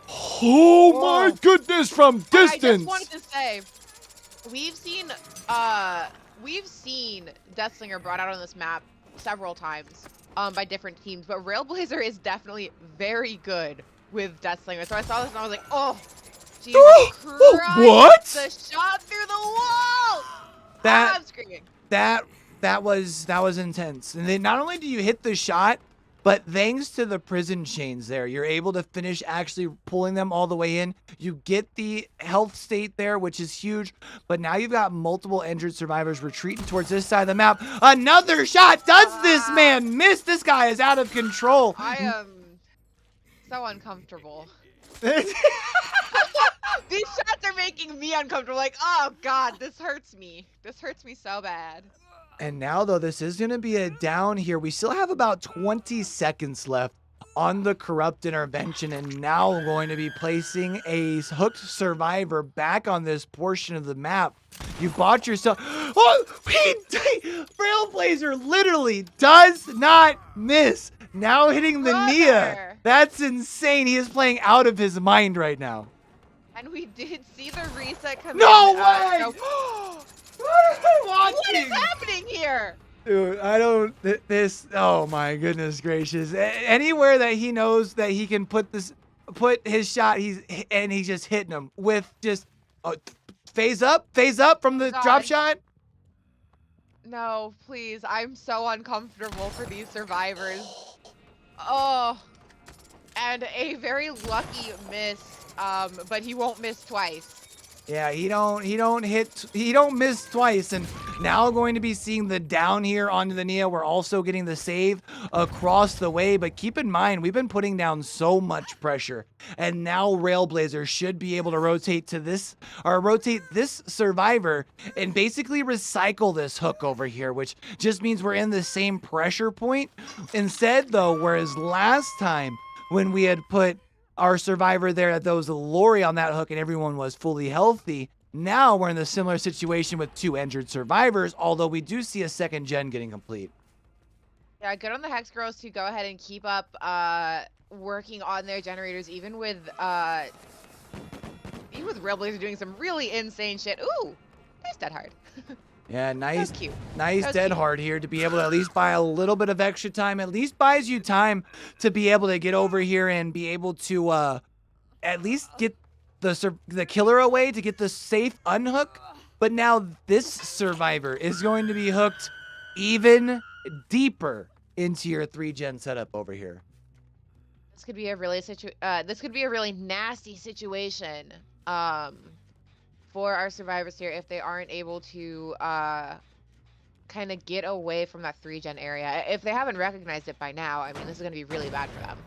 oh my goodness, from distance. I just wanted to say, we've seen Deathslinger brought out on this map several times by different teams, but Railblazer is definitely very good with Deathslinger. So I saw this and I was like, oh, Jesus Christ! What? The shot through the wall! I'm screaming. That was intense. And then not only do you hit the shot, but thanks to the prison chains there, you're able to finish actually pulling them all the way in. You get the health state there, which is huge. But now you've got multiple injured survivors retreating towards this side of the map. Another shot! Does this man miss? This guy is out of control. I am so uncomfortable. These shots are making me uncomfortable. Like, oh god, this hurts me. This hurts me so bad. And now, though, this is going to be a down here. We still have about 20 seconds left on the corrupt intervention. And now we're going to be placing a hooked survivor back on this portion of the map. You bought yourself. Oh, Trailblazer literally does not miss. Now hitting the Nia. Brother. That's insane. He is playing out of his mind right now. And we did see the reset come No in. way! No- What am I what watching? is happening here? Dude, I don't. This. Oh my goodness gracious! Anywhere that he knows that he can put his shot, he's just hitting him with just phase up from the God. drop shot. No, please. I'm so uncomfortable for these survivors. Oh, and a very lucky miss. But he won't miss twice. Yeah, he don't miss twice. And now going to be seeing the down here onto the Nia. We're also getting the save across the way, but keep in mind, we've been putting down so much pressure. And now Railblazer should be able to rotate this survivor and basically recycle this hook over here, which just means we're in the same pressure point. Instead, though, whereas last time when we had put our survivor there, that was a Lori on that hook and everyone was fully healthy. Now we're in a similar situation with 2 injured survivors, although we do see a second gen getting complete. Yeah, good on the Hex Girls to go ahead and keep up working on their generators, even with Railblazer doing some really insane shit. Ooh, nice dead hard. Yeah, nice, cute. nice That was dead cute. hard here to be able to at least buy a little bit of extra time. At least buys you time to be able to get over here and be able to at least get the killer away to get the safe unhook. But now this survivor is going to be hooked even deeper into your 3-gen setup over here. This could be a really nasty situation for our survivors here if they aren't able to kind of get away from that 3-gen area. If they haven't recognized it by now, I mean, this is going to be really bad for them.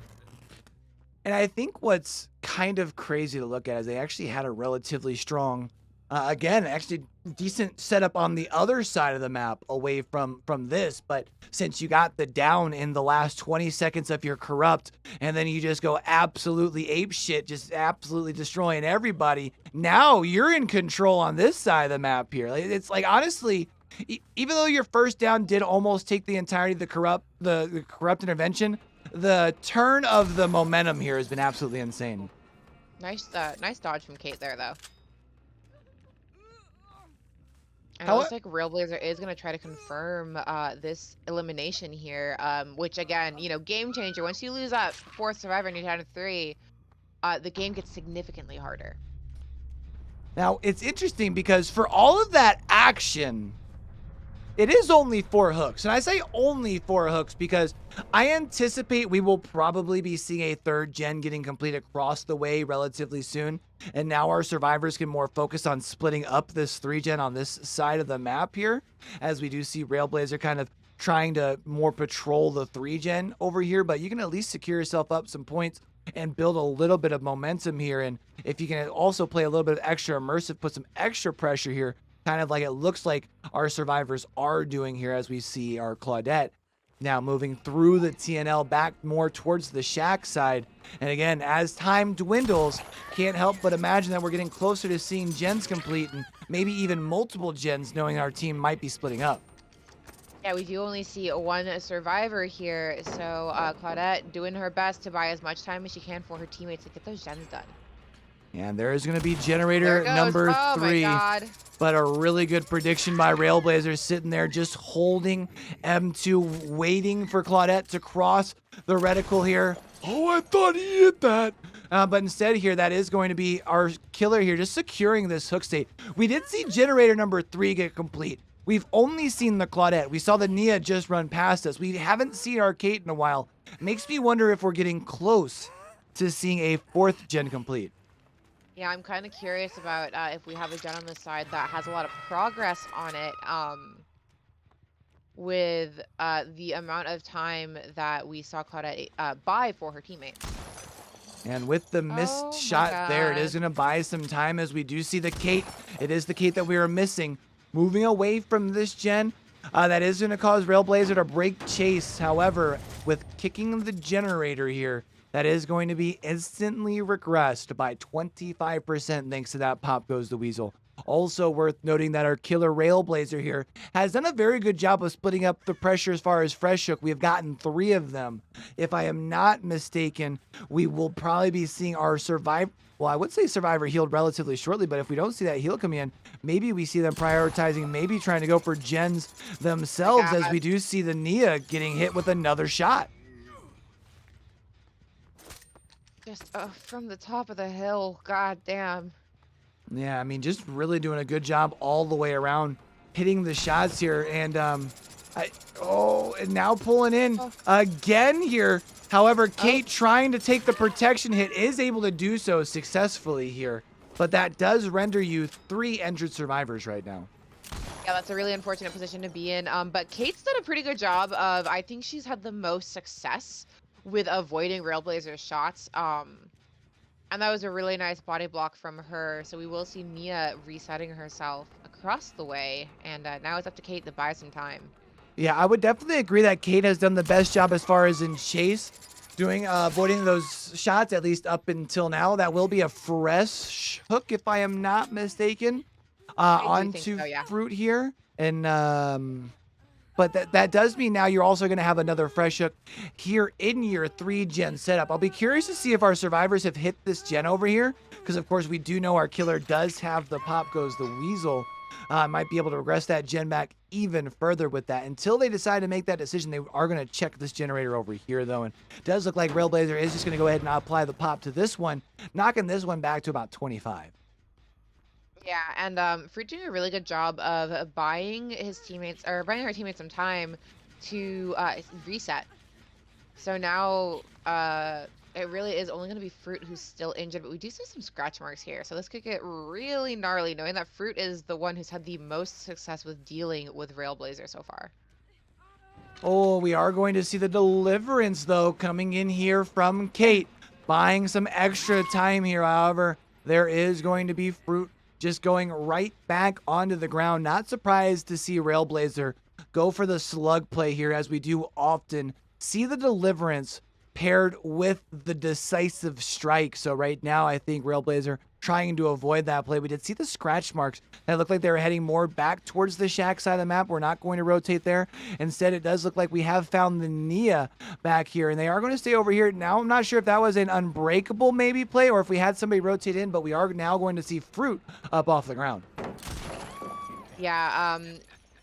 And I think what's kind of crazy to look at is they actually had a relatively strong, again, actually decent setup on the other side of the map away from this. But since you got the down in the last 20 seconds of your corrupt, and then you just go absolutely ape shit, just absolutely destroying everybody, now you're in control on this side of the map here. It's like, honestly, even though your first down did almost take the entirety of the corrupt intervention, the turn of the momentum here has been absolutely insane. Nice dodge from Kate there, though. And it How- looks like Railblazer is going to try to confirm this elimination here, which, again, game changer. Once you lose that 4th survivor and you're down to 3, the game gets significantly harder. Now, it's interesting because for all of that action, it is only 4 hooks. And I say only 4 hooks because I anticipate we will probably be seeing a 3rd gen getting complete across the way relatively soon. And now our survivors can more focus on splitting up this 3-gen on this side of the map here, as we do see Railblazer kind of trying to more patrol the 3-gen over here. But you can at least secure yourself up some points and build a little bit of momentum here. And if you can also play a little bit of extra immersive, put some extra pressure here, kind of like it looks like our survivors are doing here, as we see our Claudette now moving through the TNL back more towards the shack side. And again, as time dwindles, can't help but imagine that we're getting closer to seeing gens complete and maybe even multiple gens, knowing our team might be splitting up. Yeah, we do only see 1 survivor here, so Claudette doing her best to buy as much time as she can for her teammates to get those gens done. And there is going to be There generator it goes. number Oh 3. my god. But a really good prediction by Railblazer, sitting there just holding M2, waiting for Claudette to cross the reticle here. Oh, I thought he hit that. But instead here, that is going to be our killer here, just securing this hook state. We did see generator number 3 get complete. We've only seen the Claudette. We saw the Nia just run past us. We haven't seen our Kate in a while. Makes me wonder if we're getting close to seeing a 4th gen complete. Yeah, I'm kind of curious about if we have a gen on the side that has a lot of progress on it, with the amount of time that we saw Claudette buy for her teammates. And with the missed Oh my shot there, it is god. going to buy some time as we do see the Kate. It is the Kate that we are missing. Moving away from this gen. That is going to cause Railblazer to break chase. However, with kicking the generator here, that is going to be instantly regressed by 25% thanks to that pop goes the weasel. Also worth noting that our killer Railblazer here has done a very good job of splitting up the pressure as far as fresh hook. We have gotten 3 of them. If I am not mistaken, we will probably be seeing our survivor. Well, I would say survivor healed relatively shortly, but if we don't see that heal coming in, maybe we see them prioritizing, maybe trying to go for gens themselves, as we do see the Nia getting hit with another shot. Just from the top of the hill. God damn. Yeah, I mean, just really doing a good job all the way around, hitting the shots here, and and now pulling in again here. However, Kate trying to take the protection hit is able to do so successfully here, but that does render you 3 injured survivors right now. Yeah, that's a really unfortunate position to be in. But Kate's done a pretty good job of, I think she's had the most success with avoiding Railblazer's shots. And that was a really nice body block from her. So we will see Nia resetting herself across the way. And now it's up to Kate to buy some time. Yeah, I would definitely agree that Kate has done the best job as far as in chase, doing avoiding those shots, at least up until now. That will be a fresh hook, if I am not mistaken, onto so, yeah. Fruit here. And but that does mean now you're also going to have another fresh hook here in your 3 gen setup. I'll be curious to see if our survivors have hit this gen over here, because of course we do know our killer does have the pop goes the weasel. Might be able to regress that gen back even further with that. Until they decide to make that decision, they are going to check this generator over here, though. And it does look like Railblazer is just going to go ahead and apply the pop to this one, knocking this one back to about 25. Yeah, and Fruit doing a really good job of buying his teammates, or buying our teammates some time to reset. So now it really is only going to be Fruit who's still injured, but we do see some scratch marks here. So this could get really gnarly, knowing that Fruit is the one who's had the most success with dealing with Railblazer so far. Oh, we are going to see the deliverance, though, coming in here from Kate, buying some extra time here. However, there is going to be Fruit just going right back onto the ground. Not surprised to see Railblazer go for the slug play here, as we do often see the deliverance paired with the decisive strike. So right now, I think Railblazer trying to avoid that play. We did see the scratch marks that looked like they were heading more back towards the shack side of the map. We're not going to rotate there. Instead, it does look like we have found the Nia back here, and they are going to stay over here. Now, I'm not sure if that was an unbreakable maybe play or if we had somebody rotate in, but we are now going to see Fruit up off the ground. Yeah,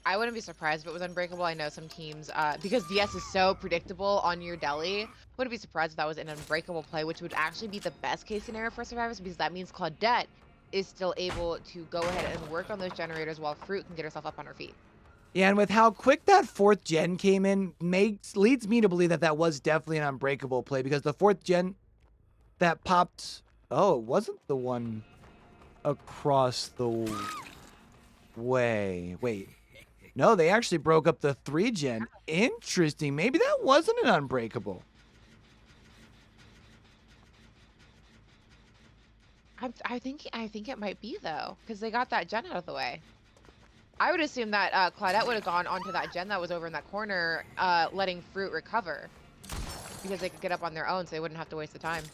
I wouldn't be surprised if it was unbreakable. I know some teams, because DS is so predictable on your deli, wouldn't be surprised if that was an unbreakable play, which would actually be the best case scenario for survivors, because that means Claudette is still able to go ahead and work on those generators while Fruit can get herself up on her feet. Yeah, and with how quick that 4th gen came in, leads me to believe that that was definitely an unbreakable play, because the 4th gen that popped, oh, it wasn't the one across the way. Wait. No, they actually broke up the 3 gen. Interesting. Maybe that wasn't an unbreakable. I think it might be, though, because they got that gen out of the way. I would assume that Claudette would have gone onto that gen that was over in that corner, letting Fruit recover, because they could get up on their own, so they wouldn't have to waste the time.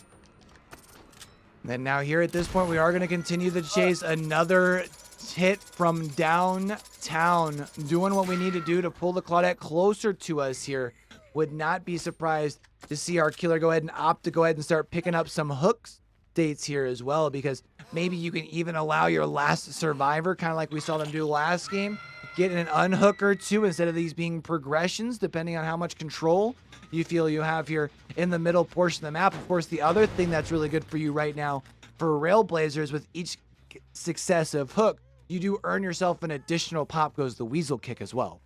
And now here at this point, we are going to continue the chase. Another hit from downtown, doing what we need to do to pull the Claudette closer to us here. Would not be surprised to see our killer go ahead and opt to go ahead and start picking up some hooks dates here as well, because maybe you can even allow your last survivor, kind of like we saw them do last game, get an unhook or two instead of these being progressions, depending on how much control you feel you have here in the middle portion of the map. Of course, the other thing that's really good for you right now for Railblazers, with each successive hook, you do earn yourself an additional pop goes the weasel kick as well.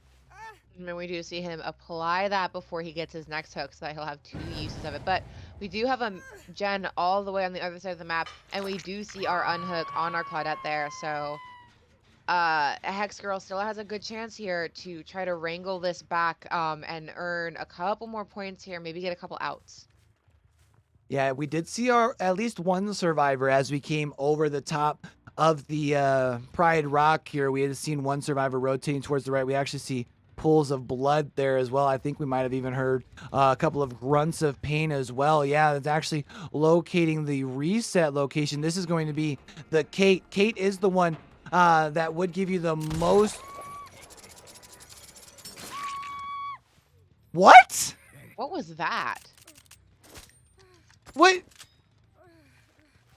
And we do see him apply that before he gets his next hook, so that he'll have 2 uses of it. But we do have a gen all the way on the other side of the map, and we do see our unhook on our Claudette there. So Hex Girl still has a good chance here to try to wrangle this back and earn a couple more points here, maybe get a couple outs. Yeah, we did see our at least one survivor as we came over the top of the Pride Rock here. We had seen one survivor rotating towards the right. We actually see pools of blood there as well. I think we might have even heard a couple of grunts of pain as well. Yeah, it's actually locating the reset location. This is going to be the Kate. Kate is the one that would give you the most. What? What was that? What?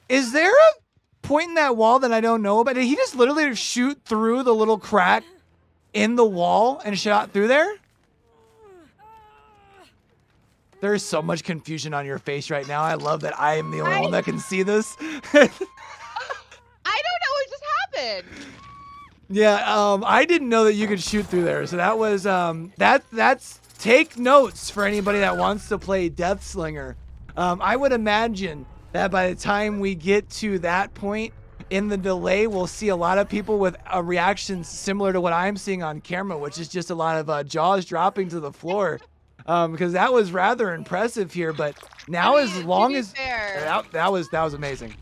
Is there a point in that wall that I don't know about? Did he just literally shoot through the little crack in the wall and shot through there? There is so much confusion on your face right now. I love that I am the only one that can see this. I don't know what just happened. Yeah, I didn't know that you could shoot through there. So that was that's take notes for anybody that wants to play Deathslinger. I would imagine that by the time we get to that point in the delay, we'll see a lot of people with reactions similar to what I'm seeing on camera, which is just a lot of jaws dropping to the floor. Because that was rather impressive here. But now, as long as that was amazing.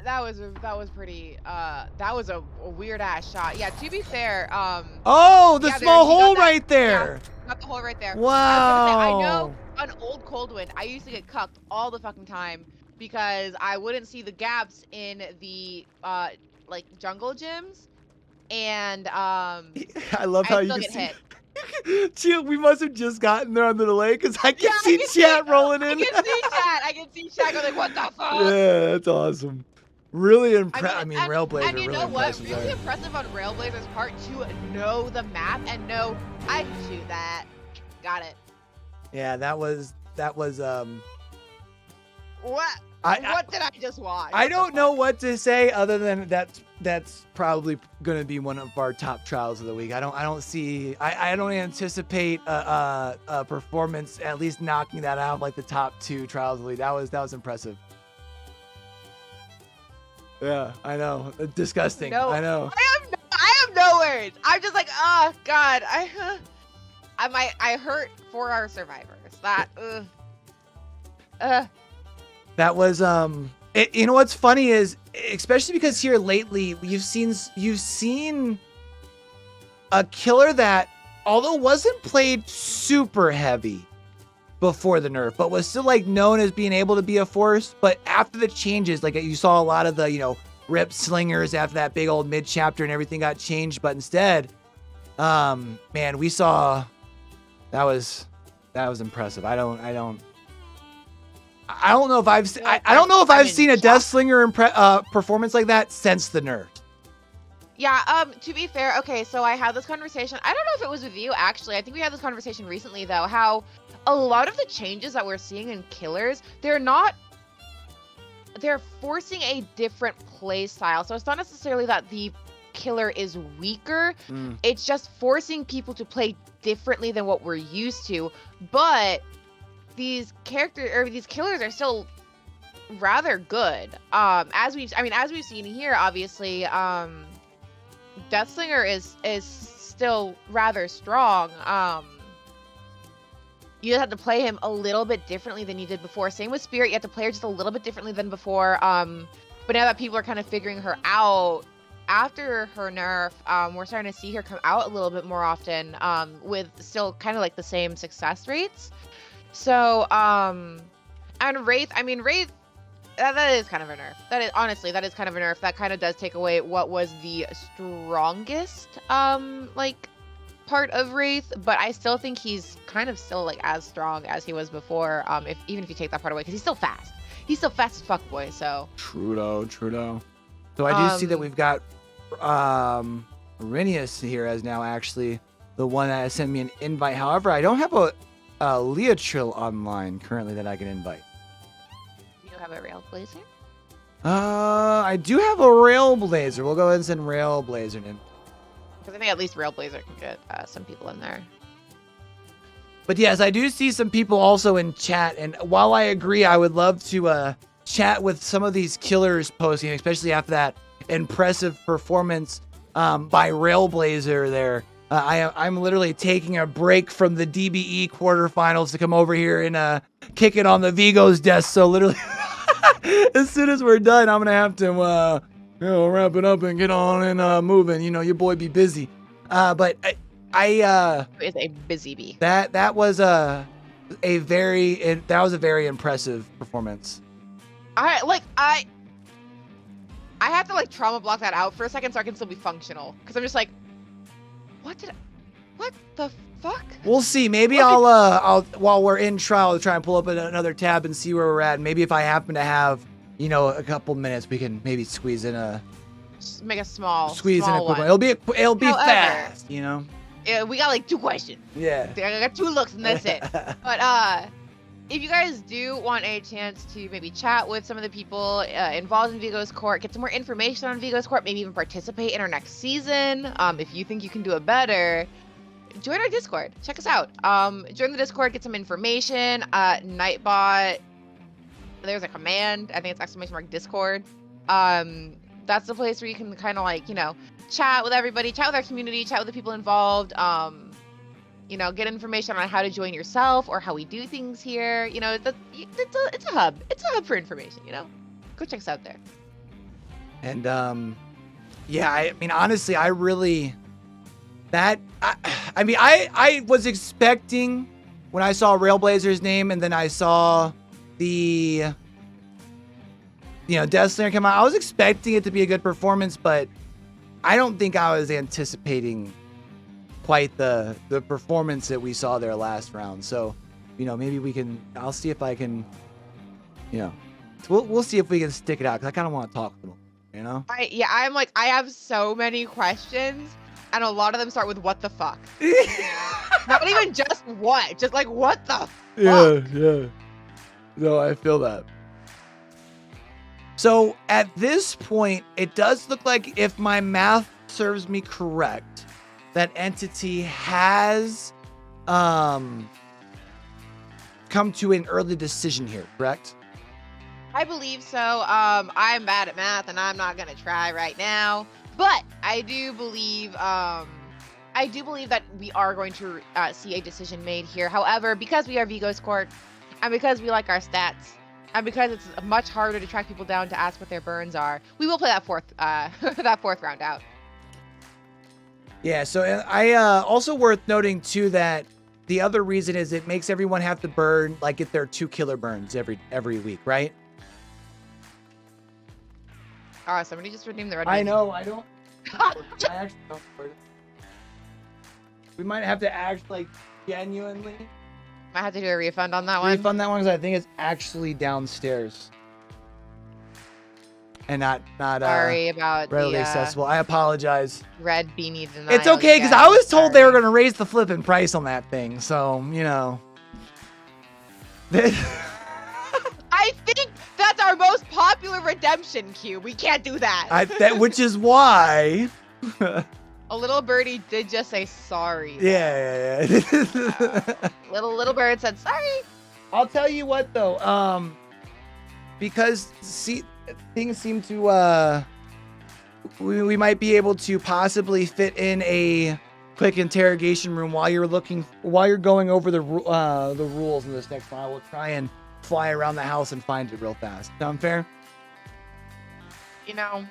That was pretty. That was a weird ass shot. Yeah. To be fair. Oh, the small hole right there. Yeah, got the hole right there. Wow. I know on old Coldwind, I used to get cucked all the fucking time because I wouldn't see the gaps in the like jungle gyms, and I love how you can get see. hit. Chill, we must have just gotten there on the delay because I can see chat rolling in. I can see chat going like, what the fuck? Yeah, that's awesome. Really impressive. I mean, and Railblazer. And you really know what? impressive Really there. impressive on Railblazer's part to know the map and know I can shoot that. Got it. Yeah, that was. What? What did I just watch? I don't know what to say other than that's probably going to be one of our top trials of the week. I don't anticipate a performance at least knocking that out like the top 2 trials of the week. That was impressive. Yeah, I know. Disgusting. No, I know. I have no words. I'm just like, oh god, I hurt for our survivors. That That was you know what's funny is, especially because here lately you've seen a killer that, although wasn't played super heavy before the nerf, but was still like known as being able to be a force. But after the changes, like you saw a lot of the rip slingers after that big old mid chapter and everything got changed. But instead, man, we saw that was impressive. I don't know if I've seen a Deathslinger performance like that since the nerf. Yeah, to be fair, okay, so I had this conversation. I don't know if it was with you, actually. I think we had this conversation recently, though, how a lot of the changes that we're seeing in killers, they're forcing a different play style. So it's not necessarily that the killer is weaker. It's just forcing people to play differently than what we're used to. But these killers are still rather good. As we've seen here, obviously, Deathslinger is still rather strong. You just have to play him a little bit differently than you did before. Same with Spirit, you have to play her just a little bit differently than before. But now that people are kind of figuring her out after her nerf, we're starting to see her come out a little bit more often, with still kind of like the same success rates. So, and Wraith, that is kind of a nerf. That is kind of a nerf. That kind of does take away what was the strongest, part of Wraith, but I still think he's kind of still like as strong as he was before. Even if you take that part away, because he's still fast. He's still fast as fuck, boy. So. True though. So I do see that we've got Renius here as now actually the one that has sent me an invite. However, I don't have a Leotrill online currently that I can invite. You don't have a Railblazer? I do have a Railblazer. We'll go ahead and send Railblazer in. Because I think at least Railblazer can get some people in there. But yes, I do see some people also in chat. And while I agree, I would love to chat with some of these killers post-game, especially after that impressive performance by Railblazer there. I'm literally taking a break from the DBE quarterfinals to come over here and kick it on the Vigos desk. So literally, as soon as we're done, I'm gonna have to wrap it up and get on and moving. You know, your boy be busy. But I Is a busy bee. that was a very impressive performance. I have to like trauma block that out for a second so I can still be functional. Because I'm just like, what the fuck? We'll see. Maybe I'll while we're in trial, I'll try and pull up another tab and see where we're at. And maybe if I happen to have, you know, a couple minutes, we can maybe squeeze in a Just make a small quick one. one. It'll be However, fast, you know. Yeah, we got like 2 questions. Yeah. I got 2 looks and that's it. But if you guys do want a chance to maybe chat with some of the people involved in Vigos Court, get some more information on Vigos Court, maybe even participate in our next season, if you think you can do it better, join our Discord. Check us out. Join the Discord, get some information. Nightbot, there's a command. I think it's !Discord. That's the place where you can kind of like, you know, chat with everybody, chat with our community, chat with the people involved. You know, get information on how to join yourself or how we do things here. You know, it's a hub. It's a hub for information, you know? Go check us out there. And yeah, I mean, honestly, I was expecting when I saw Railblazer's name and then I saw the, you know, Death Slinger come out, I was expecting it to be a good performance, but I don't think I was anticipating quite the performance that we saw there last round. So, you know, maybe I'll see if I can, you know, we'll see if we can stick it out because I kind of want to talk to them, you know? I'm like, I have so many questions and a lot of them start with what the fuck. Not even just what, just like what the fuck. Yeah. No, I feel that. So at this point, it does look like if my math serves me correct, that entity has come to an early decision here, correct? I believe so. I'm bad at math and I'm not gonna try right now, but I do believe that we are going to see a decision made here. However, because we are Vigos Court and because we like our stats and because it's much harder to track people down to ask what their burns are, we will play that fourth round out. Yeah, so I also worth noting too that the other reason is it makes everyone have to burn, like get their 2 killer burns every week, right? Somebody just redeemed the red. I know, I don't. I actually don't. We might have to act like genuinely. Might have to do a refund on that one. Refund that one because I think it's actually downstairs. And not sorry about readily accessible. I apologize. Red beanie denial. It's okay because I was told they were going to raise the flipping price on that thing. So, you know. I think that's our most popular redemption queue. We can't do that. Which is why. A little birdie did just say sorry. Yeah. Little bird said sorry. I'll tell you what though. Because things seem to we might be able to possibly fit in a quick interrogation room while you're going over the rules in this next one. I will try and fly around the house and find it real fast. Sound fair? You know,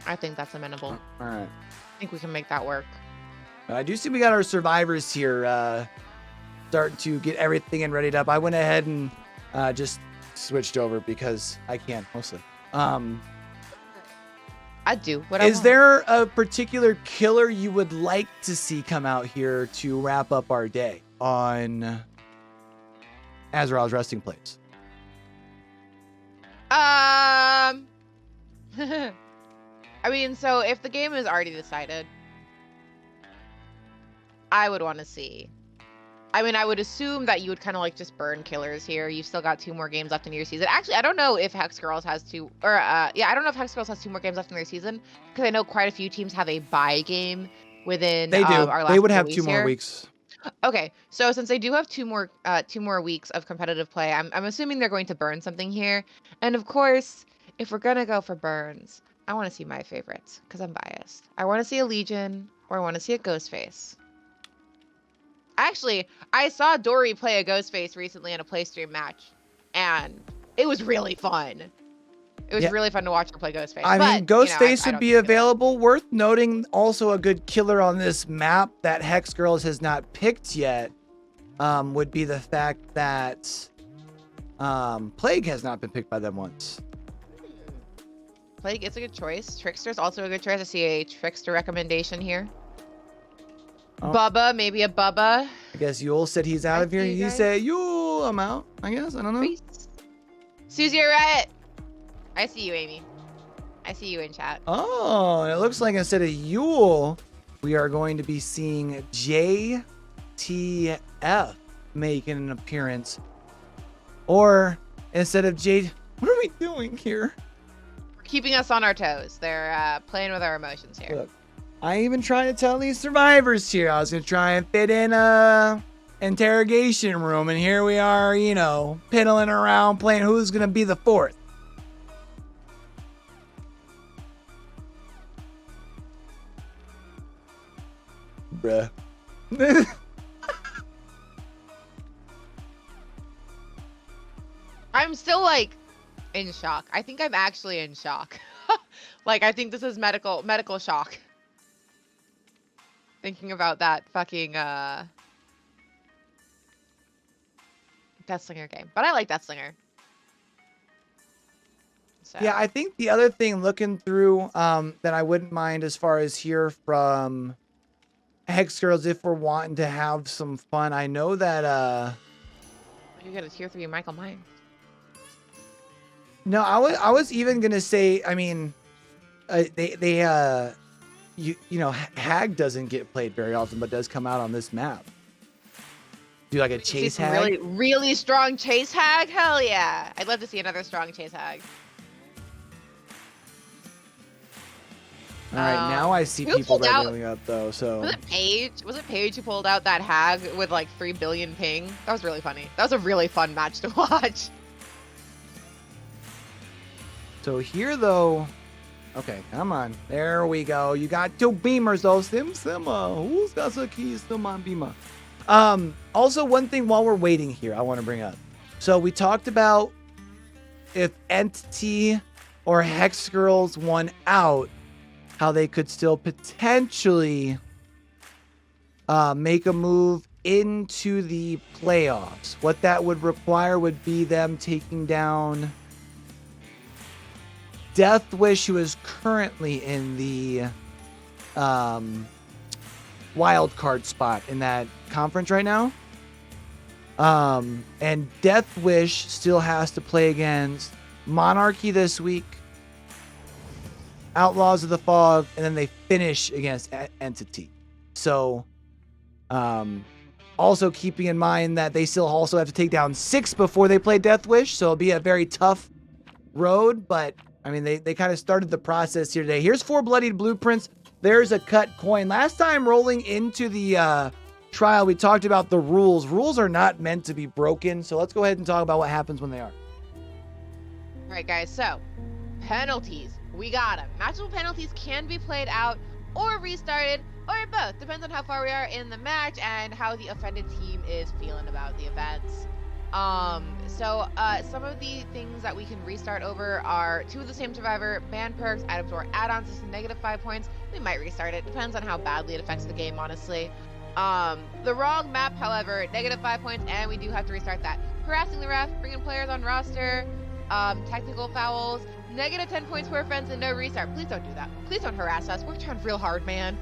I think that's amenable. All right. I think we can make that work. I do see we got our survivors here starting to get everything and readied up. I went ahead and just switched over because I can mostly. I do. Is there a particular killer you would like to see come out here to wrap up our day on Azrael's resting place? I mean, so if the game is already decided, I would want to see. I mean, I would assume that you would kind of like just burn killers here. You've still got 2 more games left in your season. Actually, I don't know if Hex Girls has 2, or I don't know if Hex Girls has 2 more games left in their season because I know quite a few teams have a bye game within. They do. Our last they would have 2 here. more weeks. Okay, so since they do have 2 more weeks of competitive play, I'm assuming they're going to burn something here. And of course, if we're gonna go for burns, I want to see my favorites because I'm biased. I want to see a Legion. Or I want to see a Ghostface. Actually, I saw Dory play a Ghostface recently in a Playstream match, and it was really fun. It was really fun to watch her play Ghostface. I mean, Ghostface would be available. Worth noting, also a good killer on this map that Hex Girls has not picked yet would be the fact that Plague has not been picked by them once. Plague is a good choice. Trickster's also a good choice. I see a Trickster recommendation here. Oh. Bubba, maybe a Bubba. I guess Yule said he's out of here. You say, Yule, I'm out. I guess. I don't know. Peace. Susie, you're right. I see you, Amy. I see you in chat. Oh, and it looks like instead of Yule, we are going to be seeing JTF making an appearance. Or instead of Jade, what are we doing here? Keeping us on our toes. They're playing with our emotions here. Look, I even trying to tell these survivors here I was gonna try and fit in a interrogation room, and here we are, you know, piddling around playing who's gonna be the fourth. Bruh. I'm still like in shock. I think I'm actually in shock. Like, I think this is medical shock. Thinking about that fucking Deathslinger game. But I like Deathslinger. So. Yeah, I think the other thing looking through that I wouldn't mind as far as hear from Hex Girls if we're wanting to have some fun. I know that you got a tier 3 Michael Myers. No, I was even gonna say, I mean, you know, Hag doesn't get played very often, but does come out on this map. Do like a chase Hag? Really, really strong chase Hag? Hell yeah! I'd love to see another strong chase Hag. All right, now I see people leveling up though. So was it Paige? Was it Paige who pulled out that Hag with like 3 billion ping? That was really funny. That was a really fun match to watch. So here though, okay, come on, there we go. You got 2 beamers though. Who's got the keys to my beamer? Also one thing while we're waiting here, I want to bring up. So we talked about if Entity or Hex Girls won out, how they could still potentially make a move into the playoffs. What that would require would be them taking down Death Wish, who is currently in the wild card spot in that conference right now. And Death Wish still has to play against Monarchy this week, Outlaws of the Fog, and then they finish against Entity. So, also keeping in mind that they still also have to take down 6 before they play Death Wish, so it'll be a very tough road, but I mean, they kind of started the process here today. Here's 4 bloodied blueprints. There's a cut coin. Last time rolling into the trial, we talked about the rules. Rules are not meant to be broken, so let's go ahead and talk about what happens when they are. All right, guys, so penalties. We got them. Matchable penalties can be played out or restarted or both. Depends on how far we are in the match and how the offended team is feeling about the events. Some of the things that we can restart over are 2 of the same survivor, ban perks, items or add-ons. This is -5 points. We might restart it. Depends on how badly it affects the game, honestly. The wrong map, however, -5 points, and we do have to restart that. Harassing the ref, bringing players on roster, technical fouls, -10 points for offense and no restart. Please don't do that. Please don't harass us. We're trying real hard, man.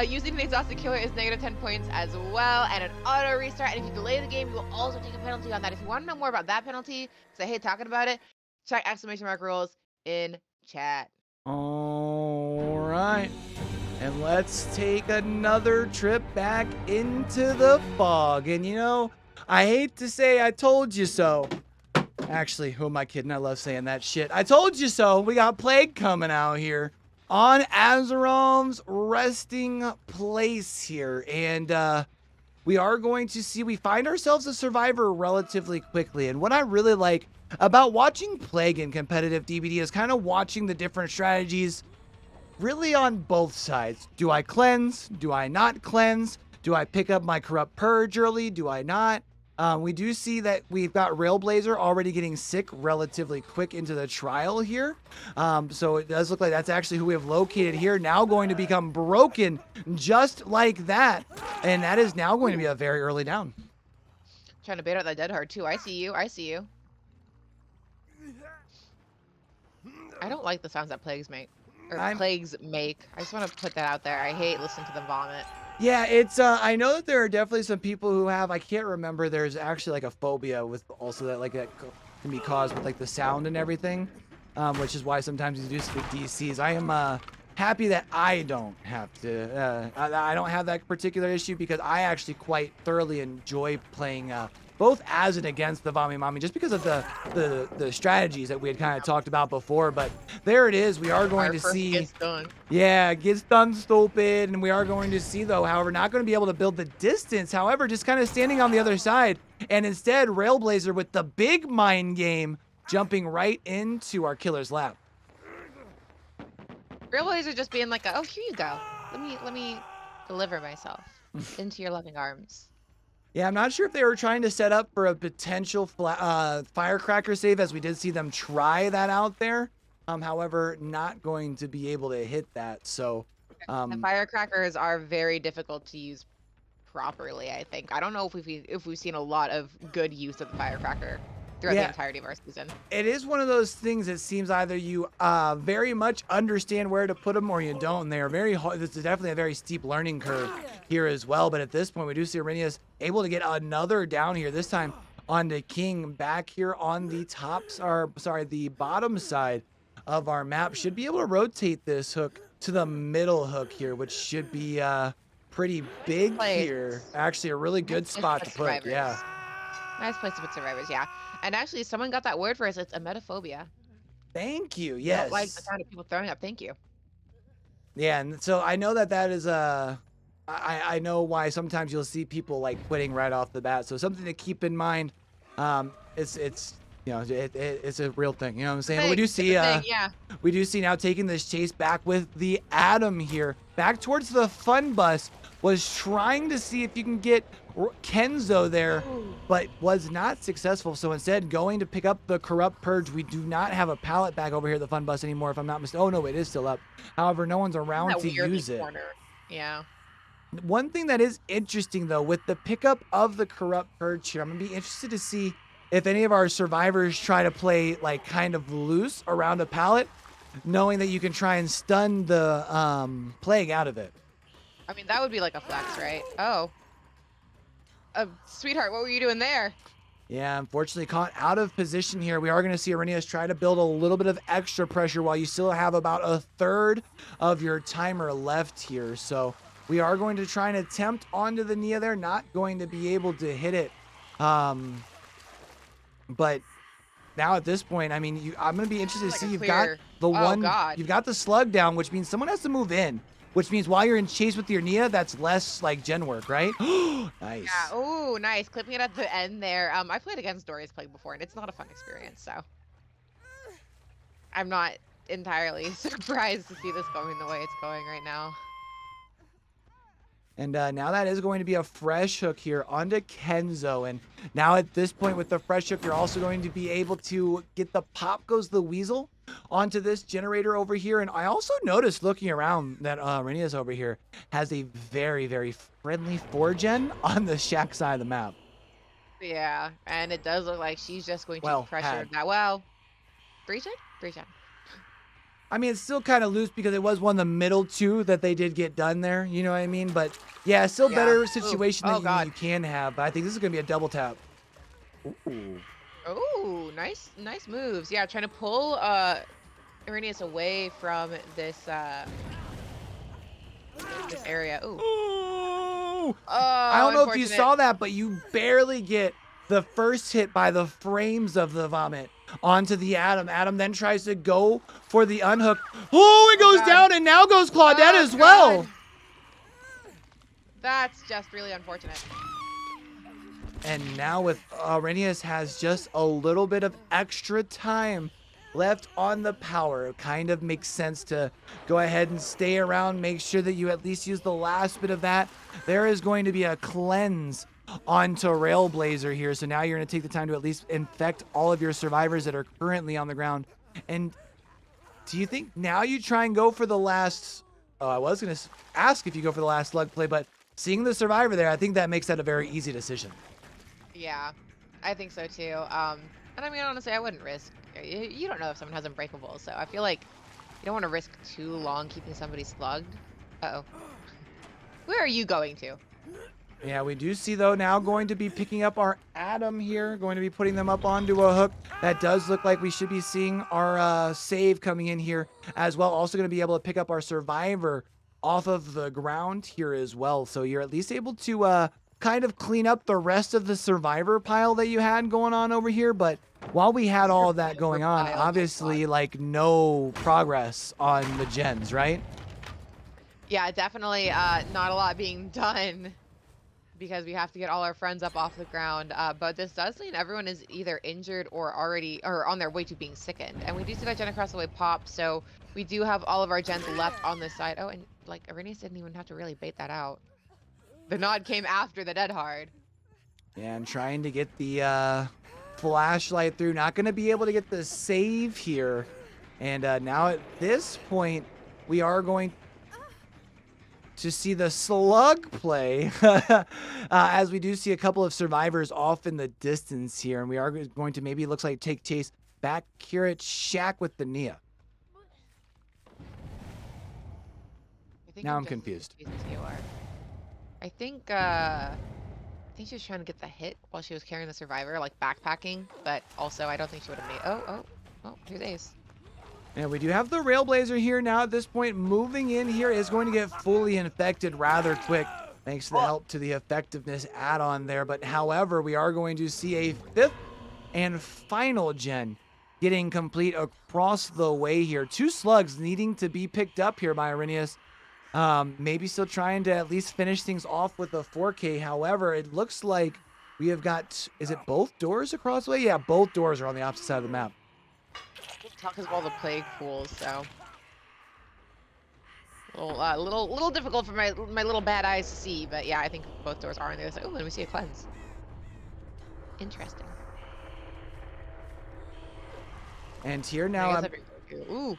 Using the exhausted killer is -10 points as well, and an auto restart. And if you delay the game, you will also take a penalty on that. If you want to know more about that penalty, because I hate talking about it, check ! rules in chat. All right. And let's take another trip back into the fog. And you know, I hate to say I told you so. Actually, who am I kidding? I love saying that shit. I told you so. We got Plague coming out here on Azerom's resting place here. And we are going to see, we find ourselves a survivor relatively quickly. And what I really like about watching Plague in competitive DBD is kind of watching the different strategies really on both sides. Do I cleanse? Do I not cleanse? Do I pick up my Corrupt Purge early? Do I not? We do see that we've got Railblazer already getting sick relatively quick into the trial here. So it does look like that's actually who we have located here. Now going to become broken just like that. And that is now going to be a very early down. Trying to bait out that dead hard too. I see you. I see you. I don't like the sounds that plagues make. Or plagues make. I just want to put that out there. I hate listening to them vomit. Yeah, it's I know that there are definitely some people who have, I can't remember, there's actually like a phobia with also that like that can be caused with like the sound and everything, which is why sometimes you do see the DCs. I am happy that I don't have to I don't have that particular issue because I actually quite thoroughly enjoy playing both as and against the Vami Mami, just because of the strategies that we had kind of talked about before. But there it is. We are going to see. Gets done. Yeah, gets done, stupid. And we are going to see, though, however, not going to be able to build the distance. However, just kind of standing on the other side. And instead, Railblazer with the big mind game jumping right into our killer's lap. Railblazer just being like, oh, here you go. Let me deliver myself into your loving arms. Yeah, I'm not sure if they were trying to set up for a potential firecracker save, as we did see them try that out there. However, not going to be able to hit that. So, the firecrackers are very difficult to use properly, I think. I don't know if we've seen a lot of good use of the firecracker throughout the entirety of our season. It is one of those things that seems either you very much understand where to put them or you don't. They are very hard. This is definitely a very steep learning curve here as well. But at this point, we do see Arrhenius able to get another down here. This time on the King back here on the the bottom side of our map. Should be able to rotate this hook to the middle hook here, which should be pretty big here. Actually, a really good spot to put. Yeah. Nice place to put survivors, yeah. And actually, someone got that word for us. It's emetophobia. Thank you. Yes. I don't like the sound of people throwing up. Thank you. Yeah, and so I know that is I know why sometimes you'll see people like quitting right off the bat. So something to keep in mind. It's you know it's a real thing. You know what I'm saying? But we do see we do see now taking this chase back with the Adam here back towards the fun bus. Was trying to see if you can get Kenzo there, but was not successful. So instead, going to pick up the Corrupt Purge. We do not have a pallet back over here at the fun bus anymore, if I'm not mistaken. Oh, no, it is still up. However, no one's around to use it. Yeah. One thing that is interesting, though, with the pickup of the Corrupt Purge here, I'm going to be interested to see if any of our survivors try to play, like, kind of loose around a pallet, knowing that you can try and stun the plague out of it. I mean, that would be like a flex, right? Oh. Sweetheart, what were you doing there? Yeah, unfortunately caught out of position here. We are going to see Arrhenius try to build a little bit of extra pressure while you still have about a third of your timer left here. So we are going to try and attempt onto the Nia there. Not going to be able to hit it. But now at this point, I mean, I'm going to be interested to see you've got the you've got the slug down, which means someone has to move in. Which means while you're in chase with your Nia, that's less like gen work, right? Nice. Yeah. Oh, nice. Clipping it at the end there. I played against Dory's Plague before, and it's not a fun experience. So I'm not entirely surprised to see this going the way it's going right now. And now that is going to be a fresh hook here onto Kenzo. And now at this point with the fresh hook, you're also going to be able to get the Pop Goes the Weasel onto this generator over here. And I also noticed looking around that Arrhenius over here has a very, very friendly 4-gen on the shack side of the map. Yeah, and it does look like she's just going to pressure that. Well, 3-gen? 3-gen. I mean, it's still kind of loose because it was one of the middle two that they did get done there. You know what I mean? But yeah, still better situation that you can have. But I think this is going to be a double tap. Ooh. Oh, nice moves. Yeah, trying to pull Arrhenius away from this this area. Ooh. Oh, I don't know if you saw that, but you barely get the first hit by the frames of the vomit onto the Adam. Adam then tries to go for the unhook. Oh, it goes down, and now goes Claudette as well. That's just really unfortunate. And now with Arrhenius has just a little bit of extra time left on the power. It kind of makes sense to go ahead and stay around, make sure that you at least use the last bit of that. There is going to be a cleanse onto Railblazer here. So now you're going to take the time to at least infect all of your survivors that are currently on the ground. And do you think now you try and go for the last... Oh, I was going to ask if you go for the last slug play, but seeing the survivor there, I think that makes that a very easy decision. Yeah, I think so too. And I mean, honestly, I wouldn't risk. You don't know if someone has Unbreakable, so I feel like you don't want to risk too long keeping somebody slugged. Uh-oh. Where are you going to? Yeah, we do see, though, now going to be picking up our Adam here, going to be putting them up onto a hook. That does look like we should be seeing our save coming in here as well. Also going to be able to pick up our survivor off of the ground here as well. So you're at least able to kind of clean up the rest of the survivor pile that you had going on over here. But while we had all of that going on, obviously, like, no progress on the gens, right? Yeah, definitely not a lot being done, because we have to get all our friends up off the ground. But this does mean everyone is either injured or already or on their way to being sickened. And we do see that Gen across the way pop, so we do have all of our gens left on this side. Oh, and like Arrhenius didn't even have to really bait that out. The nod came after the dead hard. Yeah, and trying to get the flashlight through. Not going to be able to get the save here. And now at this point, we are going to see the slug play as we do see a couple of survivors off in the distance here, and we are going to maybe, looks like, take chase back here at Shack with the Nia. Now I'm confused. I think she was trying to get the hit while she was carrying the survivor, like backpacking, but also I don't think she would have made... Oh, here's Ace. And we do have the Railblazer here now at this point. Moving in here is going to get fully infected rather quick, thanks to the help to the effectiveness add-on there. But however, we are going to see a fifth and final gen getting complete across the way here. 2 slugs needing to be picked up here by Arrhenius. Maybe still trying to at least finish things off with a 4K. However, it looks like we have got, is it both doors across the way? Yeah, both doors are on the opposite side of the map. Because of all the plague pools, so little difficult for my little bad eyes to see, but yeah, I think both doors are on the other side. Oh, and we see a cleanse. Interesting. And here now, ooh,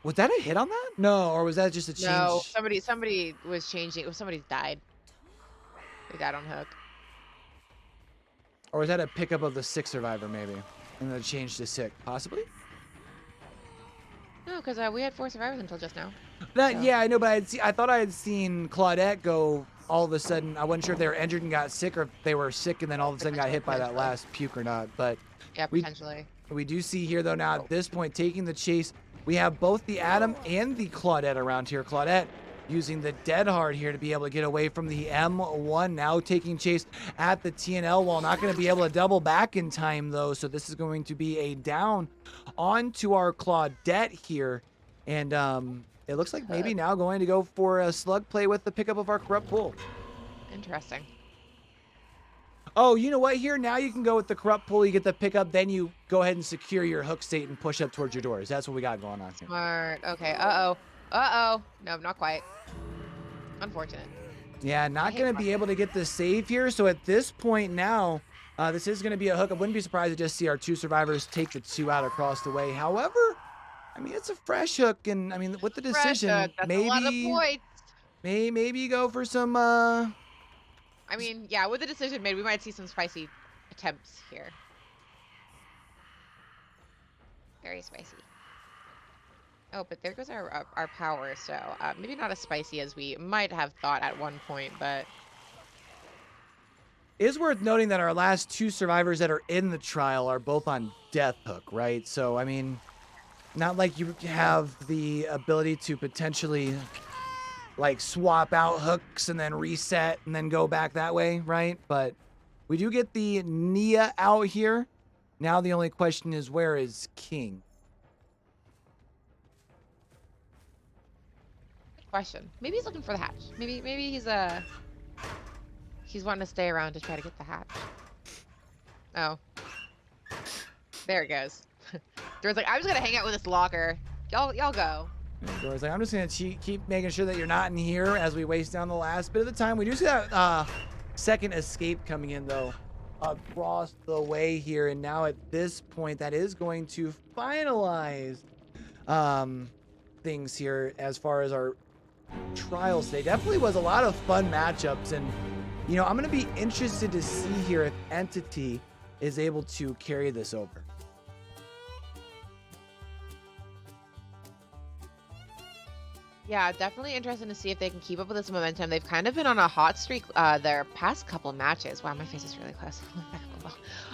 was that a hit on that? No, or was that just a change? No, somebody was changing. Somebody died. They died on hook. Or was that a pickup of the 6 survivor maybe, and then change to 6, possibly? No, because we had 4 survivors until just now. That, yeah, I know, but I thought I had seen Claudette go all of a sudden. I wasn't sure if they were injured and got sick, or if they were sick and then all of a sudden got hit by that last puke or not. But yeah, potentially. We do see here, though, now at this point, taking the chase, we have both the Adam and the Claudette around here. Claudette using the Dead Hard here to be able to get away from the M1, now taking chase at the TNL wall. Not going to be able to double back in time, though, so this is going to be a down onto our Claudette here. And it looks like maybe now going to go for a slug play with the pickup of our Corrupt Pool. Interesting. Oh, you know what? Here, now you can go with the Corrupt Pool. You get the pickup, then you go ahead and secure your hook state and push up towards your doors. That's what we got going on here. Smart. Okay. Uh-oh. No, not quite. Unfortunate. Yeah, not going to be able to get the save here. So at this point now, this is going to be a hook. I wouldn't be surprised to just see our 2 survivors take the 2 out across the way. However, I mean, it's a fresh hook. And, I mean, with the decision, maybe, a lot of points. Maybe go for some... I mean, yeah, with the decision made, we might see some spicy attempts here. Very spicy. Oh, but there goes our power, so maybe not as spicy as we might have thought at one point, but... It is worth noting that our last 2 survivors that are in the trial are both on death hook, right? So, I mean, not like you have the ability to potentially, like, swap out hooks and then reset and then go back that way, right? But we do get the Nia out here. Now the only question is, where is King? Question. Maybe he's looking for the hatch. Maybe he's wanting to stay around to try to get the hatch. Oh. There it goes. Dora's like, I'm just gonna hang out with this locker. Y'all go. And Dora's like, I'm just gonna keep making sure that you're not in here as we waste down the last bit of the time. We do see that second escape coming in though, across the way here, and now at this point, that is going to finalize things here as far as our trials today. Definitely was a lot of fun matchups, and you know, I'm gonna be interested to see here if Entity is able to carry this over. Yeah, definitely interesting to see if they can keep up with this momentum. They've kind of been on a hot streak their past couple matches. Wow, my face is really close.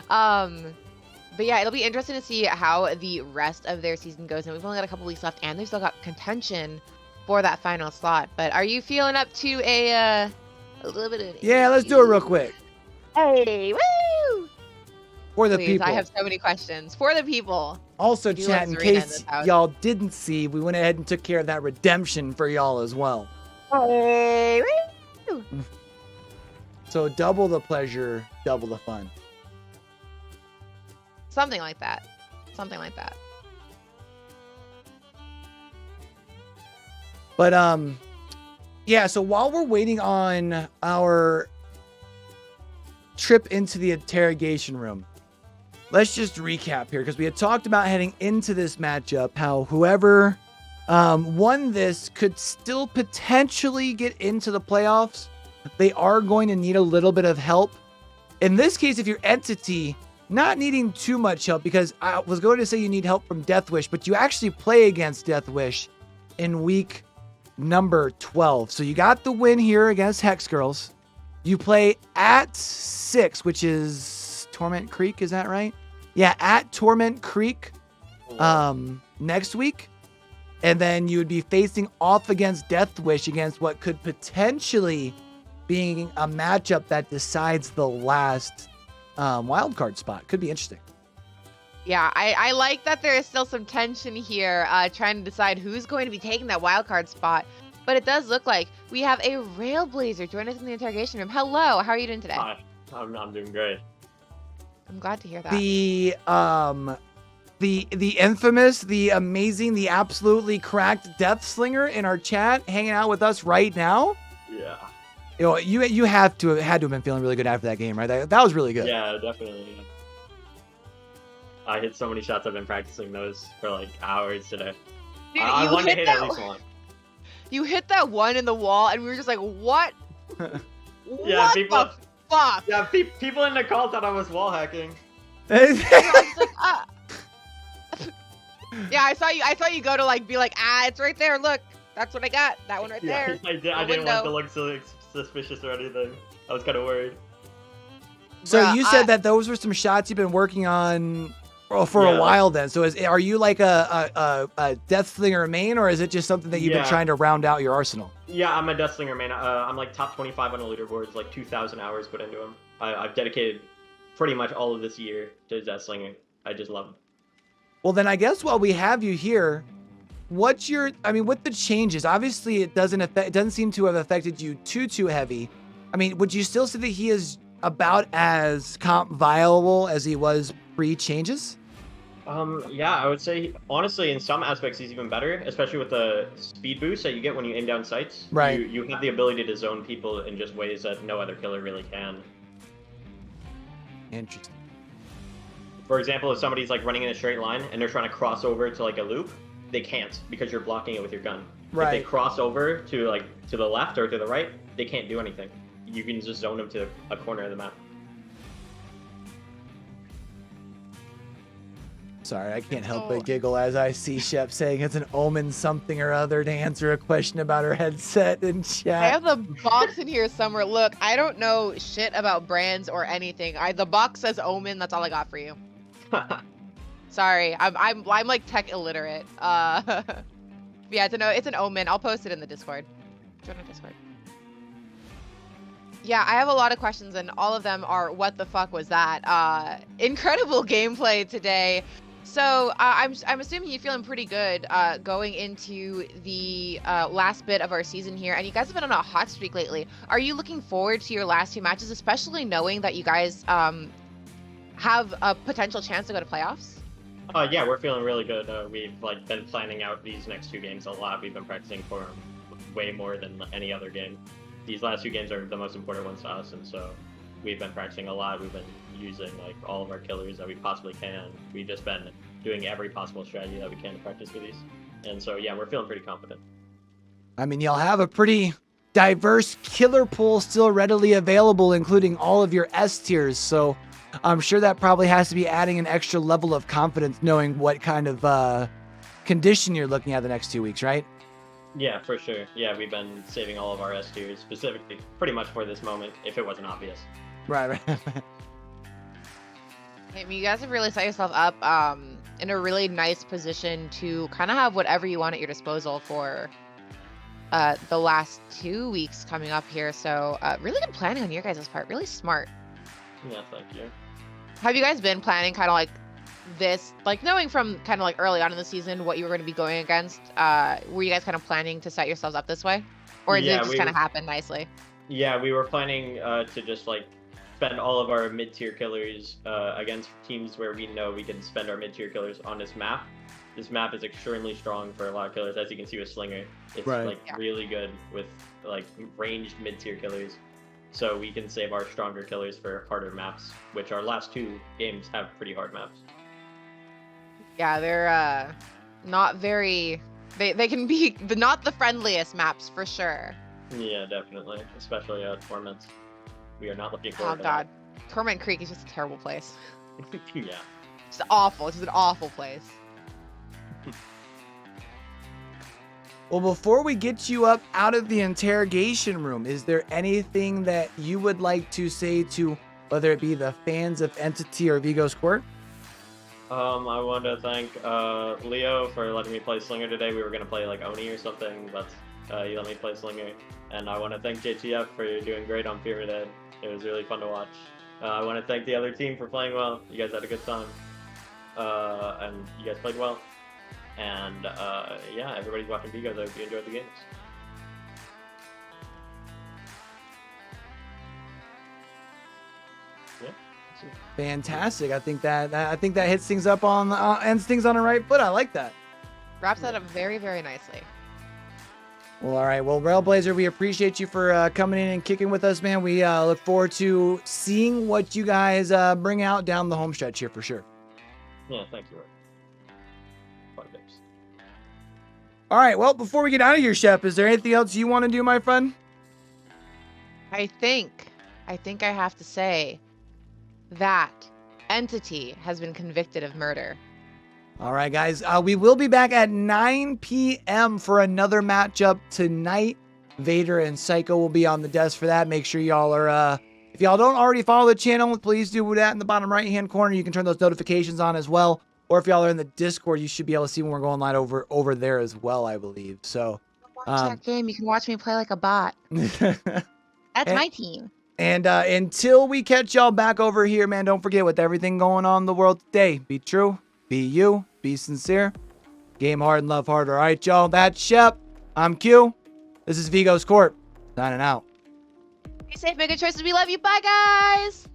But yeah, it'll be interesting to see how the rest of their season goes. And we've only got a couple weeks left, and they've still got contention for that final slot. But are you feeling up to a little bit of... Yeah, let's do it real quick. Hey, woo! For the Please, people. I have so many questions. For the people. Also, Do chat, love in Serena in case this house. y'all didn't see, we went ahead and took care of that redemption for y'all as well. Hey, woo! So double the pleasure, double the fun. Something like that. Something like that. But yeah, so while we're waiting on our trip into the interrogation room, let's just recap here, because we had talked about heading into this matchup how whoever won this could still potentially get into the playoffs. They are going to need a little bit of help. In this case, if you're Entity, not needing too much help, because I was going to say you need help from Deathwish, but you actually play against Deathwish in week number 12. So you got the win here against Hex Girls. You play at 6, which is Torment Creek, is that right? Yeah, at Torment Creek next week. And then you would be facing off against Deathwish against what could potentially be a matchup that decides the last wildcard spot. Could be interesting. Yeah, I like that there is still some tension here, trying to decide who's going to be taking that wild card spot. But it does look like we have a Railblazer join us in the interrogation room. Hello, how are you doing today? Hi, I'm doing great. I'm glad to hear that. The infamous, the amazing, the absolutely cracked Deathslinger in our chat, hanging out with us right now. Yeah. You know, you had to have been feeling really good after that game, right? That was really good. Yeah, definitely. Yeah. I hit so many shots. I've been practicing those for like hours today. Dude, I you wanted to hit hit that at least one. You hit that one in the wall, and we were just like, what? Yeah, What people. the fuck? Yeah, people in the call thought I was wall hacking. I was just like, ah. Yeah, I saw you go to like be like, it's right there. Look, that's what I got. That one right Yeah, there. I didn't want window. to look suspicious or anything. I was kind of worried. So Bruh, you said that those were some shots you've been working on for a Yeah. while then. So are you like a Deathslinger main, or is it just something that you've been Yeah. trying to round out your arsenal? Yeah, I'm a Deathslinger man. I'm like top 25 on the leaderboards, like 2,000 hours put into him. I've dedicated pretty much all of this year to Deathslinger. I just love him. Well, then I guess while we have you here, with the changes, obviously it doesn't seem to have affected you too heavy. I mean, would you still say that he is about as comp viable as he was pre-changes? Yeah, I would say, honestly, in some aspects, he's even better, especially with the speed boost that you get when you aim down sights. Right. You have the ability to zone people in just ways that no other killer really can. Interesting. For example, if somebody's like running in a straight line and they're trying to cross over to like a loop, they can't because you're blocking it with your gun. Right. If they cross over to the left or to the right, they can't do anything. You can just zone them to a corner of the map. Sorry, I can't help but giggle as I see Shep saying it's an omen something or other to answer a question about her headset in I chat. have the box in here somewhere. Look, I don't know shit about brands or anything. The box says Omen. That's all I got for you. Sorry, I'm like tech illiterate. Yeah, it's an Omen. I'll post it in the Discord. Join our Discord. Yeah, I have a lot of questions, and all of them are, what the fuck was that? Incredible gameplay today. So I'm assuming you're feeling pretty good going into the last bit of our season here, and you guys have been on a hot streak lately. Are you looking forward to your last two matches, especially knowing that you guys have a potential chance to go to playoffs? Yeah, we're feeling really good. We've like been planning out these next 2 games a lot. We've been practicing for 'em way more than any other game. These last 2 games are the most important ones to us, and so we've been practicing a lot. We've been using like all of our killers that we possibly can. We've just been doing every possible strategy that we can to practice for these, and so yeah, we're feeling pretty confident. I mean, you'll have a pretty diverse killer pool still readily available, including all of your S tiers. So I'm sure that probably has to be adding an extra level of confidence knowing what kind of condition you're looking at the next 2 weeks, right? Yeah, for sure. Yeah, we've been saving all of our S tiers specifically, pretty much for this moment, if it wasn't obvious. Right. I mean, you guys have really set yourself up in a really nice position to kind of have whatever you want at your disposal for the last 2 weeks coming up here. So really good planning on your guys' part. Really smart. Yeah, thank you. Have you guys been planning kind of like this, like knowing from kind of like early on in the season what you were going to be going against? Were you guys kind of planning to set yourselves up this way? Or did Yeah, it just we kind of were- happen nicely? Yeah, we were planning to just like spend all of our mid-tier killers against teams where we know we can spend our mid-tier killers on this map. This map is extremely strong for a lot of killers, as you can see with Slinger. It's Right. like Yeah. really good with like ranged mid-tier killers. So we can save our stronger killers for harder maps, which our last 2 games have pretty hard maps. Yeah, they're not very. They can be not the friendliest maps for sure. Yeah, definitely, especially Torments. We are not looking Oh forward to god, Torment Creek is just a terrible place. that. Yeah. It's awful. It's just an awful place. Well, before we get you up out of the interrogation room, is there anything that you would like to say to whether it be the fans of Entity or Vigo's Court? I want to thank Leo for letting me play Slinger today. We were gonna play like Oni or something, but he let me play Slinger. And I want to thank JTF for doing great on Pyramid Head. It was really fun to watch. I want to thank the other team for playing well. You guys had a good time, and you guys played well. And yeah, everybody's watching Vigos. I hope you enjoyed the games. Yeah. Fantastic. I think that hits things up on ends things on the right foot. I like that. Wraps that up very, very nicely. Well, all right. Well, Railblazer, we appreciate you for coming in and kicking with us, man. We look forward to seeing what you guys bring out down the home stretch here for sure. Yeah, thank you. Fun games. All right. Well, before we get out of here, Shep, is there anything else you want to do, my friend? I think I have to say that Entity has been convicted of murder. All right, guys. We will be back at 9 p.m. for another matchup tonight. Vader and Psycho will be on the desk for that. Make sure y'all are, if y'all don't already follow the channel, please do that in the bottom right-hand corner. You can turn those notifications on as well. Or if y'all are in the Discord, you should be able to see when we're going live over there as well, I believe. So, Watch that game. You can watch me play like a bot. That's my team. and until we catch y'all back over here, man, don't forget, with everything going on in the world today, be true, be you, be sincere, game hard and love hard. All right, y'all. That's Shep. I'm Q. This is Vigo's Court. Signing out. Be safe, make good choices. We love you. Bye, guys.